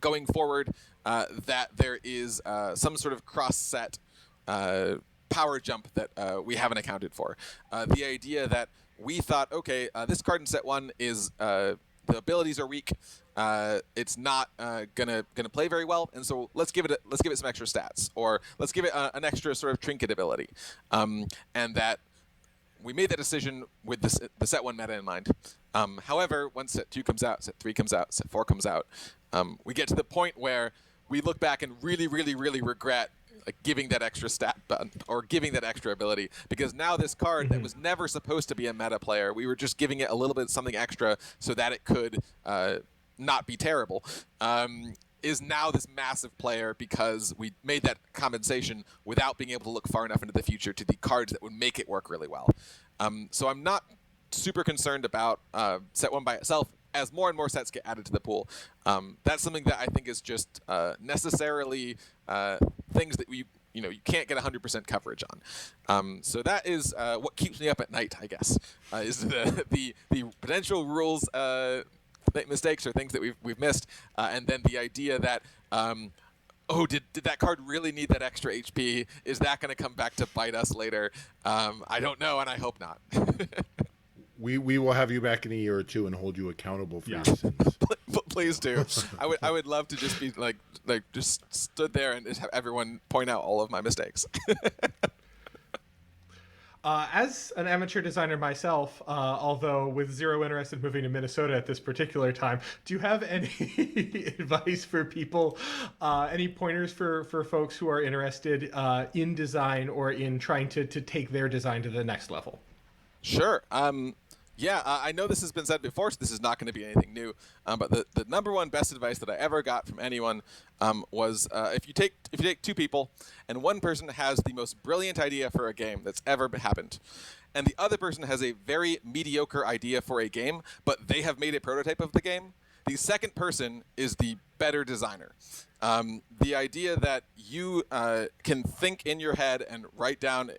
going forward, that there is some sort of cross-set power jump that we haven't accounted for. The idea that we thought, okay, this card in set 1 is the abilities are weak. It's not gonna play very well, and so let's give it some extra stats, or let's give it an extra sort of trinket ability, and that. We made that decision with the set 1 meta in mind. However, once set 2 comes out, set 3 comes out, set 4 comes out, we get to the point where we look back and really, really, really regret giving that extra stat button or giving that extra ability, because now this card that was never supposed to be a meta player, we were just giving it a little bit something extra so that it could not be terrible, is now this massive player because we made that compensation without being able to look far enough into the future to the cards that would make it work really well. So I'm not super concerned about set 1 by itself. As more and more sets get added to the pool, that's something that I think is just necessarily things that you can't get 100% coverage on. So that is what keeps me up at night, I guess, is the potential rules mistakes or things that we've missed, and then the idea that did that card really need that extra HP? Is that going to come back to bite us later? I don't know, and I hope not. We will have you back in a year or two and hold you accountable for your sins. Please do. I would love to just be like just stood there and just have everyone point out all of my mistakes. As an amateur designer myself, although with zero interest in moving to Minnesota at this particular time, do you have any advice for people, any pointers for folks who are interested in design or in trying to take their design to the next level? Sure. I know this has been said before, so this is not going to be anything new. But the number one best advice that I ever got from anyone was if you take 2 people and one person has the most brilliant idea for a game that's ever happened, and the other person has a very mediocre idea for a game, but they have made a prototype of the game, the second person is the better designer. The idea that you can think in your head and write down,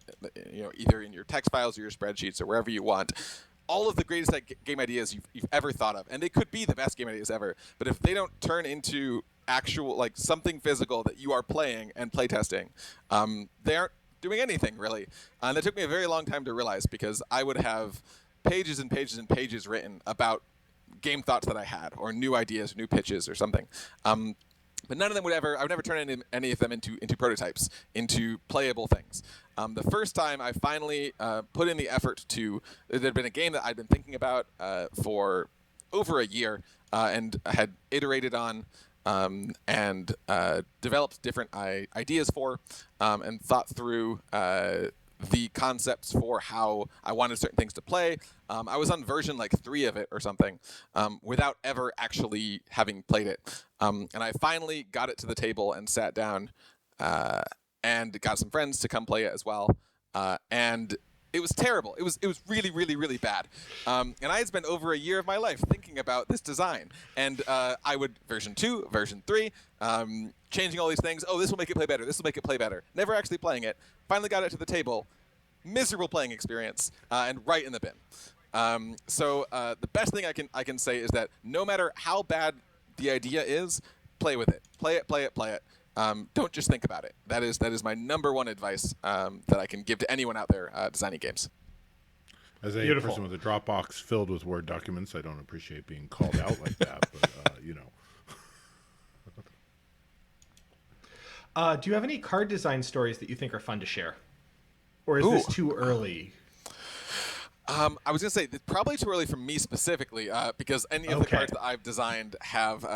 either in your text files or your spreadsheets or wherever you want, all of the greatest game ideas you've ever thought of, and they could be the best game ideas ever, but if they don't turn into actual, something physical that you are playing and playtesting, they aren't doing anything, really. And that took me a very long time to realize, because I would have pages and pages and pages written about game thoughts that I had, or new ideas, new pitches, or something. But none of them I would never turn any of them into prototypes, into playable things. The first time I finally put in the effort there had been a game that I'd been thinking about for over a year, and I had iterated on, and developed different ideas for, and thought through the concepts for how I wanted certain things to play. I was on version 3 of it or something, without ever actually having played it. And I finally got it to the table and sat down, and got some friends to come play it as well. And It was terrible. It was really, really, really bad. And I had spent over a year of my life thinking about this design. And I would version 2, version 3, changing all these things. Oh, this will make it play better. This will make it play better. Never actually playing it. Finally got it to the table. Miserable playing experience, and right in the bin. So the best thing I can say is that no matter how bad the idea is, play with it. Play it, play it, play it. Don't just think about it. That is my number one advice that I can give to anyone out there designing games. As a person with a Dropbox filled with Word documents, I don't appreciate being called out like that, but you know. Do you have any card design stories that you think are fun to share? Or is this too early? I was going to say, it's probably too early for me specifically, because any of the cards that I've designed have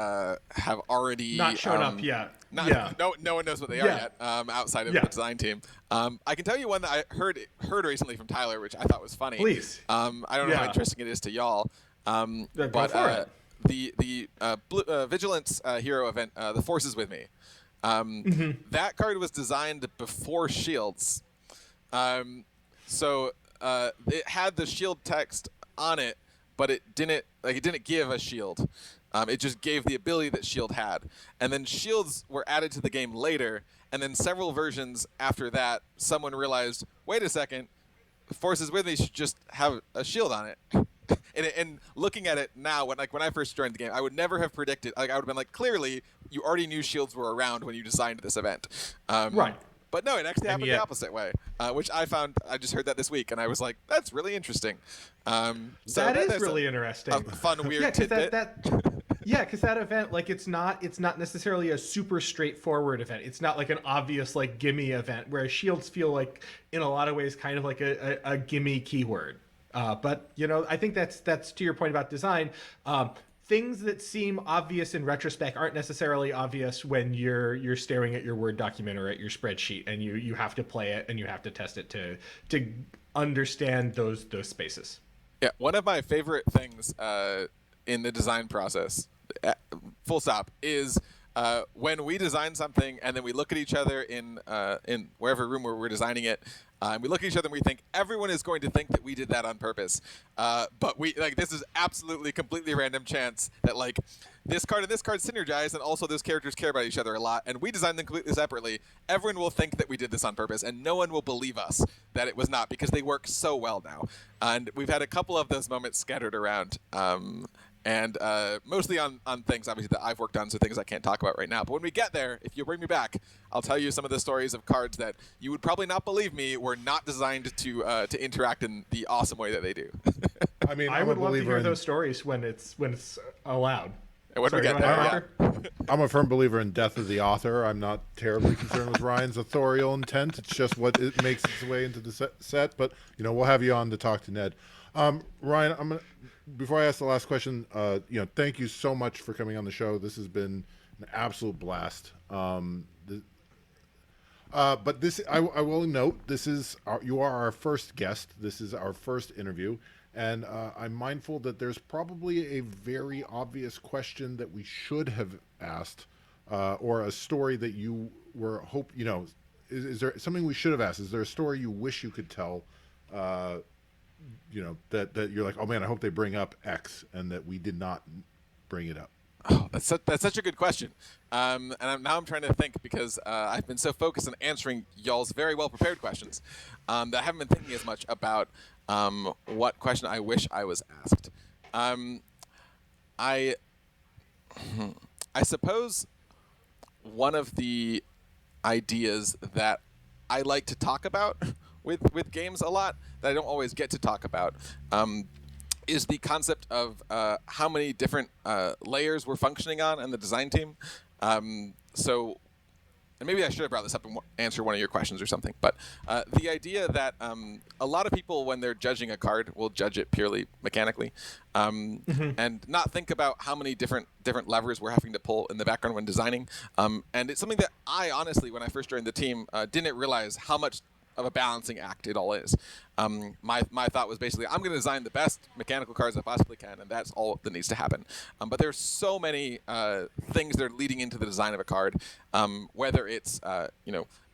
already... Not shown up yet. No one knows what they are yet, outside of the design team. I can tell you one that I heard recently from Tyler, which I thought was funny. Please. I don't know how interesting it is to y'all. But the Vigilance hero event, The Force is With Me, that card was designed before Shields. So it had the shield text on it, but it didn't give a shield. It just gave the ability that shield had. And then shields were added to the game later, and then several versions after that, someone realized, wait a second, Forces With Me should just have a shield on it. And looking at it now, when I first joined the game, I would never have predicted. I would have been like, clearly, you already knew shields were around when you designed this event. Right. But no, it actually happened the opposite way, which I just heard that this week, and I was like, that's really interesting. So that is really interesting. A fun, weird tidbit. Because that event, it's not necessarily a super straightforward event. It's not like an obvious gimme event, whereas shields feel like, in a lot of ways, kind of like a gimme keyword. But I think that's to your point about design. Things that seem obvious in retrospect aren't necessarily obvious when you're staring at your Word document or at your spreadsheet, and you have to play it and you have to test it to understand those spaces. Yeah, one of my favorite things in the design process, full stop, is when we design something and then we look at each other in wherever room where we're designing it, and we look at each other and we think everyone is going to think that we did that on purpose, but we this is absolutely completely random chance that this card and this card synergize, and also those characters care about each other a lot, and we designed them completely separately. Everyone will think that we did this on purpose, and no one will believe us that it was not, because they work so well now. And we've had a couple of those moments scattered around. And mostly on things, obviously, that I've worked on, so things I can't talk about right now. But when we get there, if you bring me back, I'll tell you some of the stories of cards that you would probably not believe me were not designed to interact in the awesome way that they do. I mean, I would love to hear those stories when it's allowed. I'm a firm believer in death of the author. I'm not terribly concerned with Ryan's authorial intent. It's just what it makes its way into the set. But we'll have you on to talk to Ned. Ryan, before I ask the last question, thank you so much for coming on the show. This has been an absolute blast. But this, I will note, you are our first guest. This is our first interview, and I'm mindful that there's probably a very obvious question that we should have asked, or a story that you were is there something we should have asked? Is there a story you wish you could tell? That you're like, oh man, I hope they bring up X, and that we did not bring it up. Oh, that's such a good question. And I'm trying to think, because I've been so focused on answering y'all's very well prepared questions that I haven't been thinking as much about what question I wish I was asked. I suppose one of the ideas that I like to talk about with games a lot that I don't always get to talk about is the concept of how many different layers we're functioning on in the design team. And maybe I should have brought this up and answer one of your questions or something, but the idea that a lot of people, when they're judging a card, will judge it purely mechanically, and not think about how many different levers we're having to pull in the background when designing. And it's something that I honestly, when I first joined the team, didn't realize how much of a balancing act it all is. My thought was basically, I'm going to design the best mechanical cards I possibly can, and that's all that needs to happen. But there's so many things that are leading into the design of a card, whether it's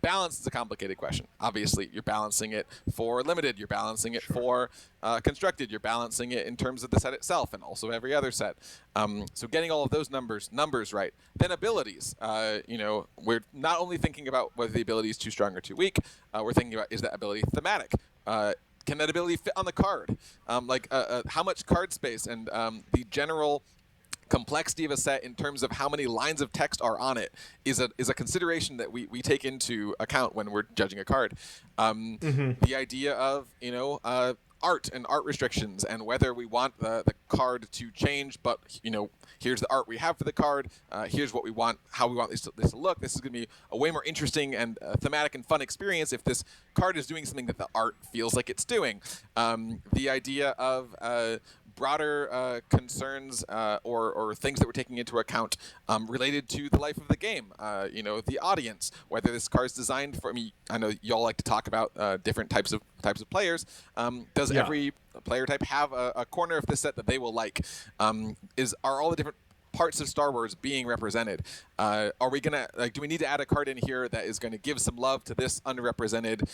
balance is a complicated question. Obviously, you're balancing it for limited, you're balancing it for constructed, you're balancing it in terms of the set itself and also every other set. So getting all of those numbers right. Then abilities. We're not only thinking about whether the ability is too strong or too weak. We're thinking about, is that ability thematic? Can that ability fit on the card? How much card space and the general complexity of a set in terms of how many lines of text are on it is a consideration that we take into account when we're judging a card. The idea of art and art restrictions and whether we want the card to change, but here's the art we have for the card, here's what we want, how we want this to look. This is going to be a way more interesting and thematic and fun experience if this card is doing something that the art feels like it's doing. The idea of broader concerns or things that we're taking into account related to the life of the game. The audience, whether this card is designed for. I know y'all like to talk about different types of players. Does every player type have a corner of the set that they will like? Are all the different parts of Star Wars being represented? Are we gonna do we need to add a card in here that is going to give some love to this underrepresented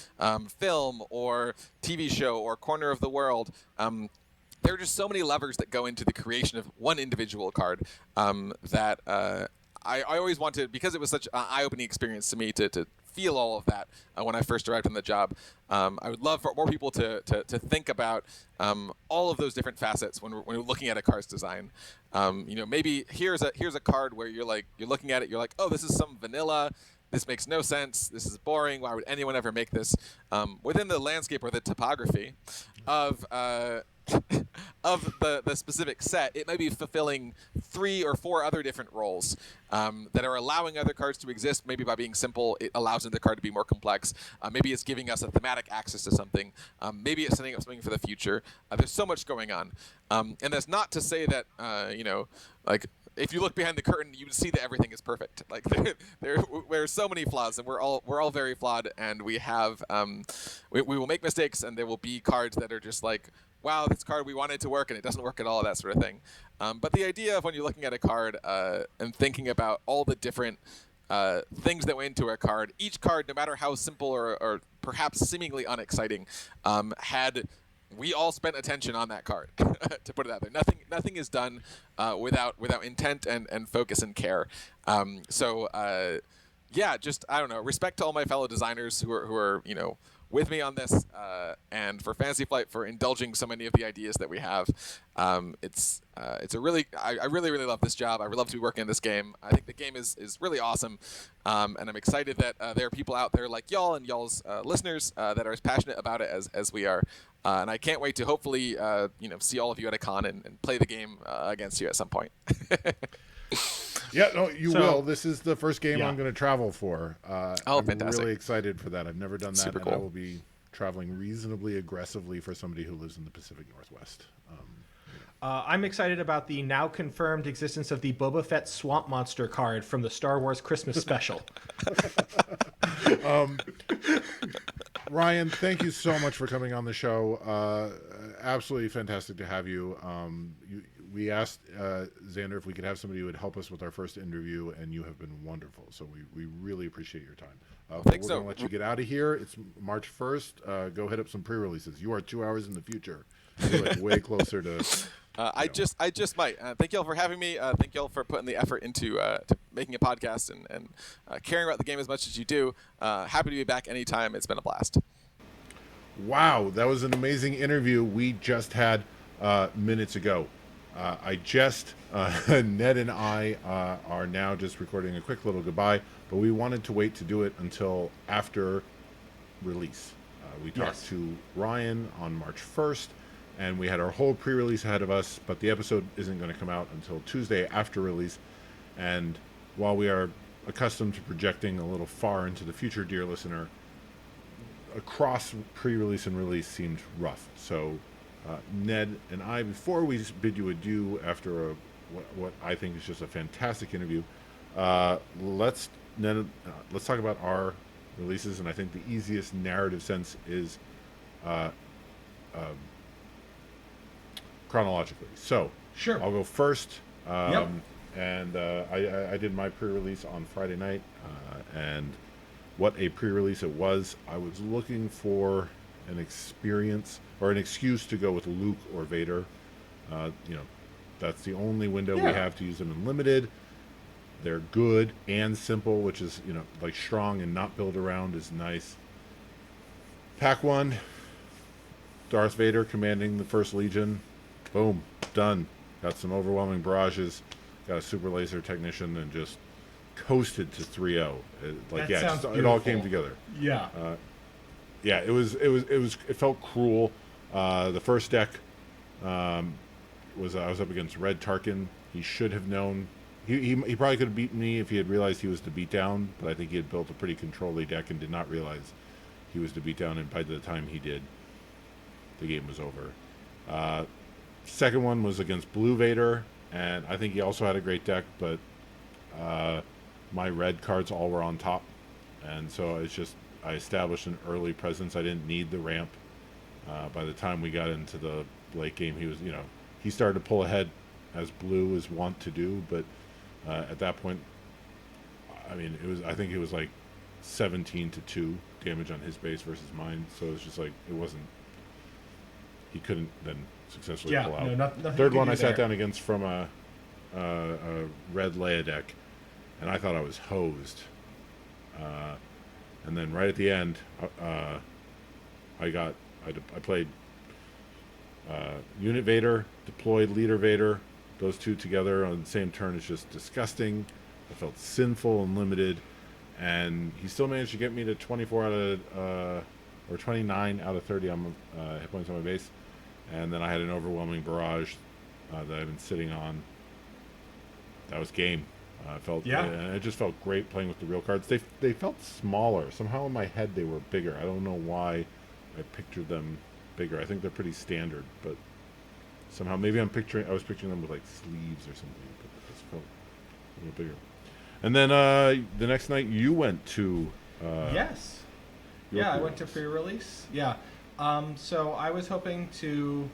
film or TV show or corner of the world? There are just so many levers that go into the creation of one individual card that I always wanted, because it was such an eye-opening experience to me to feel all of that when I first arrived on the job. I would love for more people to think about all of those different facets when we're looking at a card's design. Maybe here's a card where you're looking at it, you're like, oh, this is some vanilla. This makes no sense. This is boring. Why would anyone ever make this? Within the landscape or the topography of the specific set, it may be fulfilling 3 or 4 other different roles that are allowing other cards to exist. Maybe by being simple, it allows another card to be more complex. Maybe it's giving us a thematic access to something. Maybe it's setting up something for the future. There's so much going on. And that's not to say that, if you look behind the curtain, you would see that everything is perfect. Like there are so many flaws, and we're all very flawed, and we have we will make mistakes, and there will be cards that are just like, wow, this card we wanted to work and it doesn't work at all, that sort of thing. But the idea of when you're looking at a card and thinking about all the different things that went into a card, each card, no matter how simple or perhaps seemingly unexciting, we all spent attention on that card, to put it out there. Nothing is done without intent and focus and care. I don't know. Respect to all my fellow designers who are with me on this, and for Fantasy Flight for indulging so many of the ideas that we have. I really love this job. I would love to be working in this game. I think the game is really awesome, and I'm excited that there are people out there like y'all and y'all's listeners that are as passionate about it as we are. And I can't wait to hopefully see all of you at a con and play the game against you at some point. Yeah, no, you will. This is the first game I'm going to travel for. I'm fantastic. really excited for that. I've never done that, Super and cool. I will be traveling reasonably aggressively for somebody who lives in the Pacific Northwest. I'm excited about the now confirmed existence of the Boba Fett Swamp Monster card from the Star Wars Christmas special. Ryan, thank you so much for coming on the show. Absolutely fantastic to have you. We asked Xander if we could have somebody who would help us with our first interview, and you have been wonderful. So we really appreciate your time. Thanks. We're going to let you get out of here. It's March 1st. Go hit up some pre-releases. You are 2 hours in the future. You're like way closer to... I just might. Thank y'all for having me. Thank y'all for putting the effort into to making a podcast and caring about the game as much as you do. Happy to be back anytime. It's been a blast. Wow, that was an amazing interview we just had minutes ago. Ned and I are now just recording a quick little goodbye, but we wanted to wait to do it until after release. We talked to Ryan on March 1st, and we had our whole pre-release ahead of us, but the episode isn't going to come out until Tuesday after release. And while we are accustomed to projecting a little far into the future, dear listener, across pre-release and release seemed rough. So Ned and I, before we bid you adieu after what I think is just a fantastic interview, let's talk about our releases. And I think the easiest narrative sense is chronologically. So Sure. I'll go first. Yep. And I did my pre-release on Friday night, and what a pre-release it was. I was looking for an experience or an excuse to go with Luke or Vader. That's the only window we have to use them in limited. They're good and simple, which is, like strong and not build around is nice. Pack 1, Darth Vader commanding the First Legion. Boom, done. Got some overwhelming barrages. Got a super laser technician and just coasted to 3-0. It all came together. Yeah. It felt cruel. The first deck I was up against Red Tarkin. He should have known. He probably could have beaten me if he had realized he was to beat down, but I think he had built a pretty control-y deck and did not realize he was to beat down, and by the time he did, the game was over. Second one was against Blue Vader, and I think he also had a great deck, but my red cards all were on top, and so I established an early presence. I didn't need the ramp. By the time we got into the late game, he started to pull ahead as Blue is wont to do, but at that point, I think it was like 17-2 damage on his base versus mine, so it was just like he couldn't then successfully pull out. Nothing Third one I sat down against from a red Leia deck, and I thought I was hosed. And then right at the end, I played Unit Vader, deployed Leader Vader. Those two together on the same turn is just disgusting. I felt sinful and limited, and he still managed to get me to 24 out of or 29 out of 30 on hit points on my base, and then I had an overwhelming barrage that I've been sitting on. That was game. It just felt great playing with the real cards. They felt smaller. Somehow in my head they were bigger. I don't know why I pictured them bigger. I think they're pretty standard, but somehow maybe I was picturing them with like sleeves or something, but it just felt a little bigger. And then the next night you went to yes. Yeah, I went to pre-release. Yeah. So I was hoping to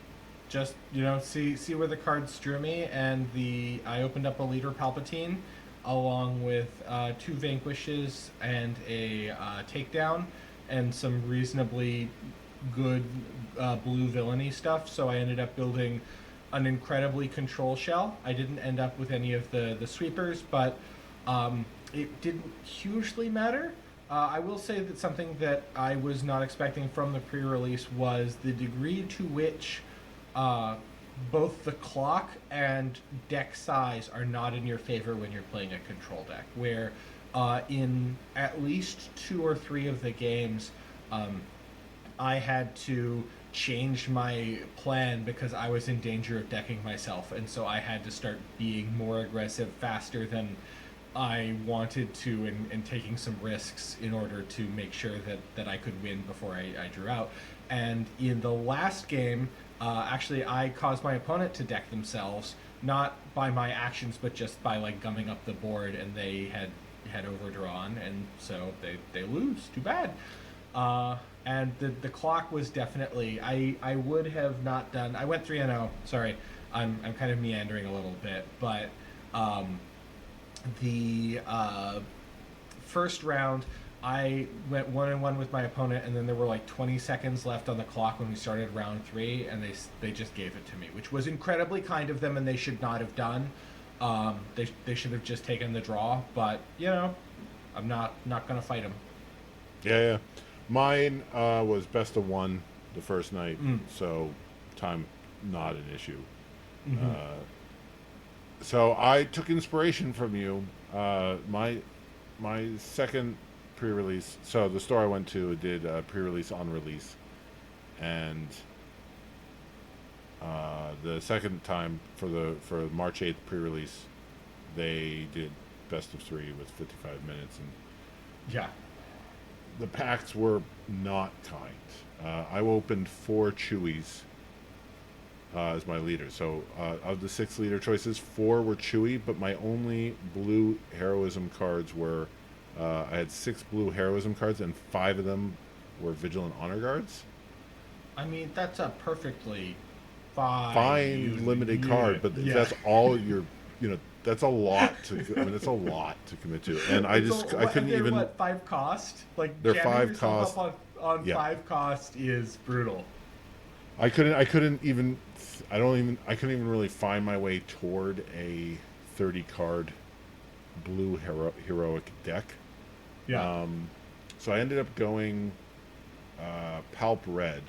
just, see where the cards drew me, and I opened up a Leader Palpatine along with 2 Vanquishes and a Takedown and some reasonably good blue villainy stuff. So I ended up building an incredibly control shell. I didn't end up with any of the sweepers, but it didn't hugely matter. I will say that something that I was not expecting from the pre-release was the degree to which both the clock and deck size are not in your favor when you're playing a control deck, where in at least 2 or 3 of the games I had to change my plan because I was in danger of decking myself, and so I had to start being more aggressive faster than I wanted to, and taking some risks in order to make sure that I could win before I drew out. And in the last game, actually I caused my opponent to deck themselves, not by my actions, but just by like gumming up the board, and they had overdrawn, and so they lose. Too bad. And the clock was definitely, I would have not done, I went 3-0, sorry, I'm kind of meandering a little bit, but the first round I went 1-1 with my opponent, and then there were like 20 seconds left on the clock when we started round 3, and they just gave it to me, which was incredibly kind of them, and they should not have done. They should have just taken the draw, but I'm not gonna fight them. Yeah. Mine was best of 1 the first night, so time not an issue. Mm-hmm. So I took inspiration from you. My second pre-release. So the store I went to did a pre-release on release, and the second time for March 8th pre-release, they did best of 3 with 55 minutes, and yeah. The packs were not kind. I opened 4 Chewies as my leader. So of the 6 leader choices, 4 were Chewie, but my only blue heroism cards were, I had 6 blue heroism cards, and 5 of them were Vigilant Honor Guards. I mean, that's a perfectly fine limited card, but if that's all you're that's a lot to. I mean, it's a lot to commit to, and I couldn't even. What 5 cost? Like They're jamming 5 yourself cost. up on Yeah. 5 cost is brutal. I couldn't even. I couldn't even really find my way toward a 30 card blue heroic deck. Yeah. So I ended up going Palp Red,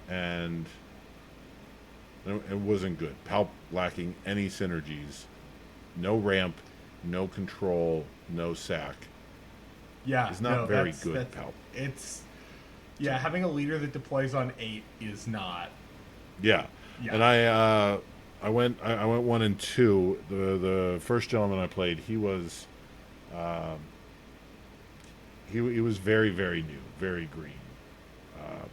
and it wasn't good. Palp lacking any synergies, no ramp, no control, no sack. Yeah. It's not very good, that's, Palp. It's having a leader that deploys on 8 is not. Yeah. Yeah. And I went 1 and 2. The first gentleman I played, he was he was very, very new, very green.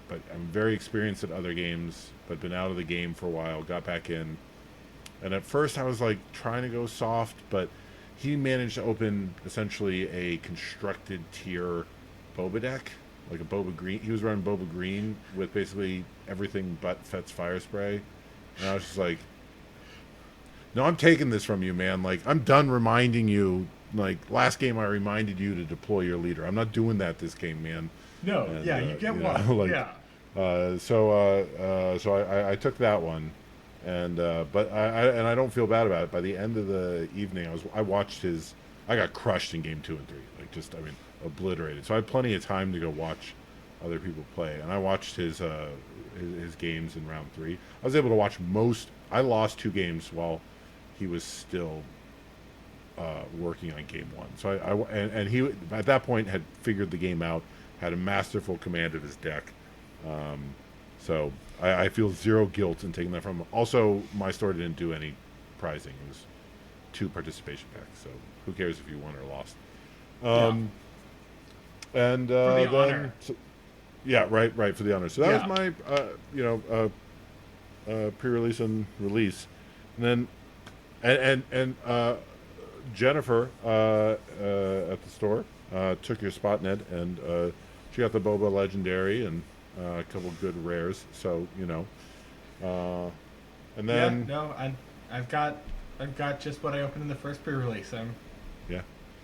But I'm very experienced at other games, but been out of the game for a while, got back in. And at first I was like trying to go soft, but he managed to open essentially a constructed tier Boba deck, like a Boba Green. He was running Boba Green with basically everything but Fett's Fire Spray. And I was just like, no, I'm taking this from you, man. Like, I'm done reminding you. Like, last game I reminded you to deploy your leader. I'm not doing that this game, man. No, And, you get one. like, yeah. So I took that one, and but I don't feel bad about it. By the end of the evening, I watched his. I got crushed in game 2 and 3, like just obliterated. So I had plenty of time to go watch other people play, and I watched his games in round 3. I was able to watch most. I lost 2 games while he was still working on game 1. So and he at that point had figured the game out, had a masterful command of his deck. So I feel zero guilt in taking that from him. Also, my store didn't do any prizing. It was 2 participation packs. So who cares if you won or lost? And For the honor. Yeah, right for the honor. So that Yeah. was my pre-release and release, and then and Jennifer at the store took your spot, Ned, and she got the Boba Legendary and a couple good rares. So and then I've got just what I opened in the first pre-release. I'm yeah.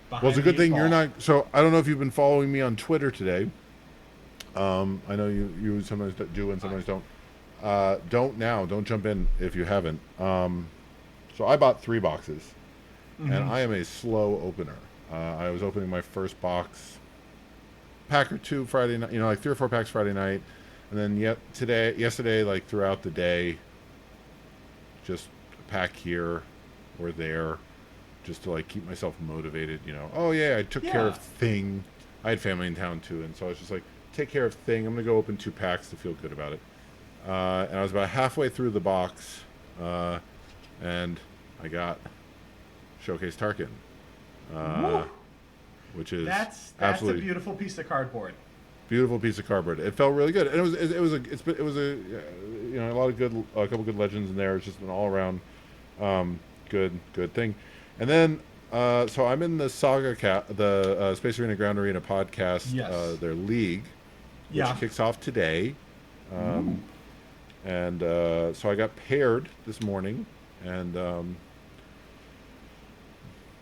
behind Well, it's a good the eight thing you're ball. not. So I don't know if you've been following me on Twitter today. I know you sometimes do and sometimes don't. Don't jump in if you haven't. So I bought 3 boxes, and I am a slow opener. I was opening my first box, pack or 2 Friday night. Like 3 or 4 packs Friday night, and then yesterday, like throughout the day, just a pack here or there, just to like keep myself motivated. Oh yeah, I took care of Thing. I had family in town too, and so I was just like, take care of Thing. I'm gonna go open 2 packs to feel good about it. And I was about halfway through the box, and I got Showcase Tarkin, which is That's absolutely a beautiful piece of cardboard. beautiful piece of cardboard. It felt really good, and it was a a couple good legends in there. It's just an all around good thing. And then so I'm in the the Space Arena Ground Arena podcast, their league, which kicks off today. And so I got paired this morning, and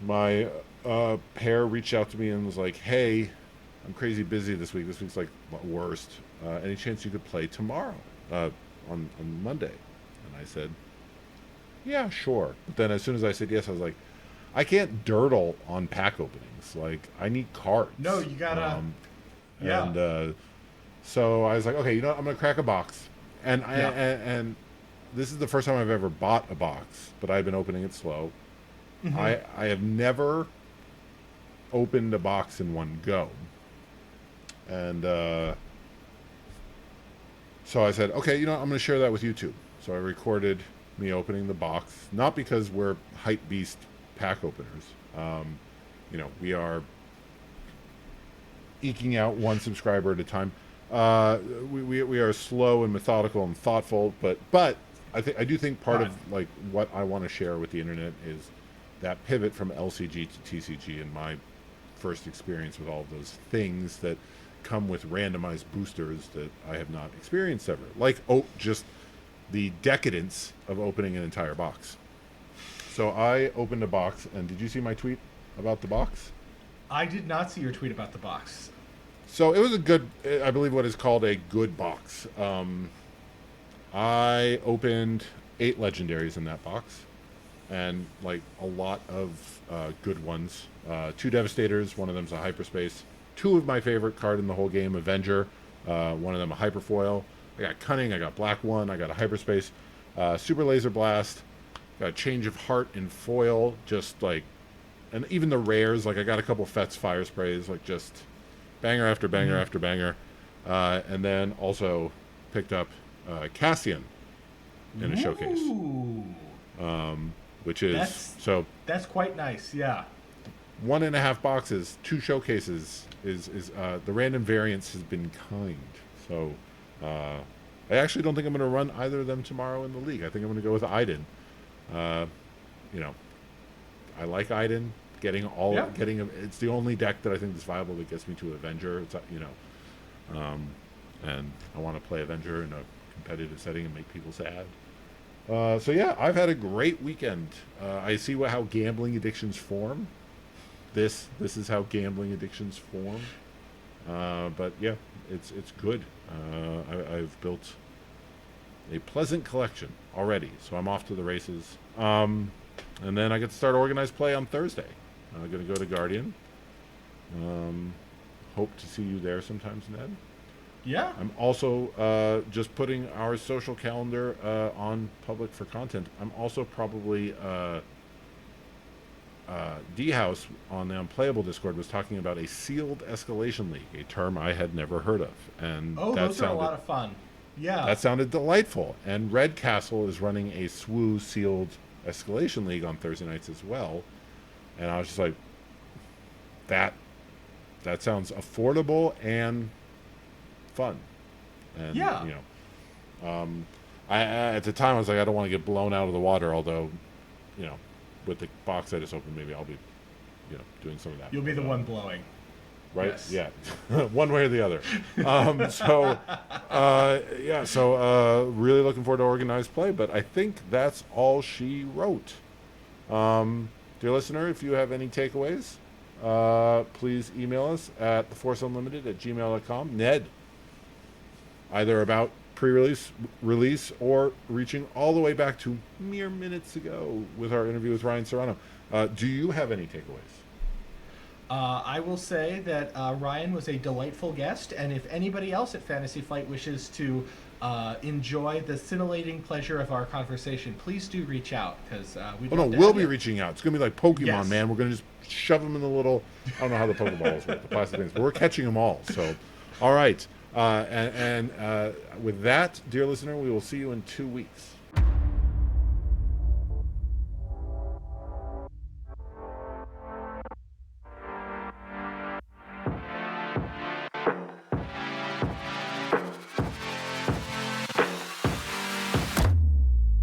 my pair reached out to me and was like, hey, I'm crazy busy this week. This week's like worst. Any chance you could play tomorrow on Monday? And I said, yeah, sure. But then as soon as I said yes, I was like, I can't durdle on pack openings. Like, I need cards. No, you gotta. And so I was like, okay, I'm gonna crack a box. And and this is the first time I've ever bought a box, but I've been opening it slow. I have never opened a box in one go. And so I said, okay, I'm going to share that with YouTube. So I recorded me opening the box, not because we're hype beast pack openers. We are eking out 1 subscriber at a time. We are slow and methodical and thoughtful, but I do think part of like what I want to share with the internet is that pivot from LCG to TCG and my first experience with all of those things that come with randomized boosters that I have not experienced ever. Like just the decadence of opening an entire box. So I opened a box, and did you see my tweet about the box? I did not see your tweet about the box. So it was a good, I believe what is called a good box. I opened 8 legendaries in that box, and like a lot of good ones. 2 Devastators, one of them's a hyperspace. 2 of my favorite card in the whole game, Avenger, one of them a hyperfoil. I got Cunning, I got Black One, I got a hyperspace. Super Laser Blast, got a Change of Heart in foil, just like, and even the rares, like I got a couple Fet's Fire Sprays, like just banger after banger after banger. And then also picked up Cassian in a showcase. Which is that's quite nice. Yeah. 1.5 boxes, 2 showcases is the random variance has been kind. So I actually don't think I'm going to run either of them tomorrow in the league. I think I'm going to go with Iden. You know, I like Iden. It's the only deck that I think is viable that gets me to Avenger. It's and I want to play Avenger in a competitive setting and make people sad. So yeah, I've had a great weekend. I see how gambling addictions form. This is how gambling addictions form. But yeah, it's good. I've built a pleasant collection already, so I'm off to the races. And then I get to start organized play on Thursday. I'm going to go to Guardian. Hope to see you there sometimes, Ned. Yeah. I'm also just putting our social calendar on public for content. I'm also probably D-House on the Unplayable Discord was talking about a sealed escalation league, a term I had never heard of. And those are a lot of fun. Yeah. That sounded delightful. And Red Castle is running a SWU sealed escalation league on Thursday nights as well. And I was just like, that sounds affordable and fun. And yeah. I at the time I was like, I don't want to get blown out of the water, although, with the box I just opened, maybe I'll be, doing some of that. You'll be the one blowing. Right? Yes. Yeah. One way or the other. So really looking forward to organized play, but I think that's all she wrote. Dear listener, if you have any takeaways, please email us at theforceunlimited@gmail.com. Ned, either about pre-release, release, or reaching all the way back to mere minutes ago with our interview with Ryan Serrano. Do you have any takeaways? I will say that Ryan was a delightful guest, and if anybody else at Fantasy Flight wishes to enjoy the scintillating pleasure of our conversation, please do reach out, because we'll be reaching out. It's going to be like Pokemon, yes. Man. We're going to just shove them in the little, I don't know how the Pokeballs work, the plastic things, but we're catching them all. So, all right. And with that, dear listener, we will see you in 2 weeks.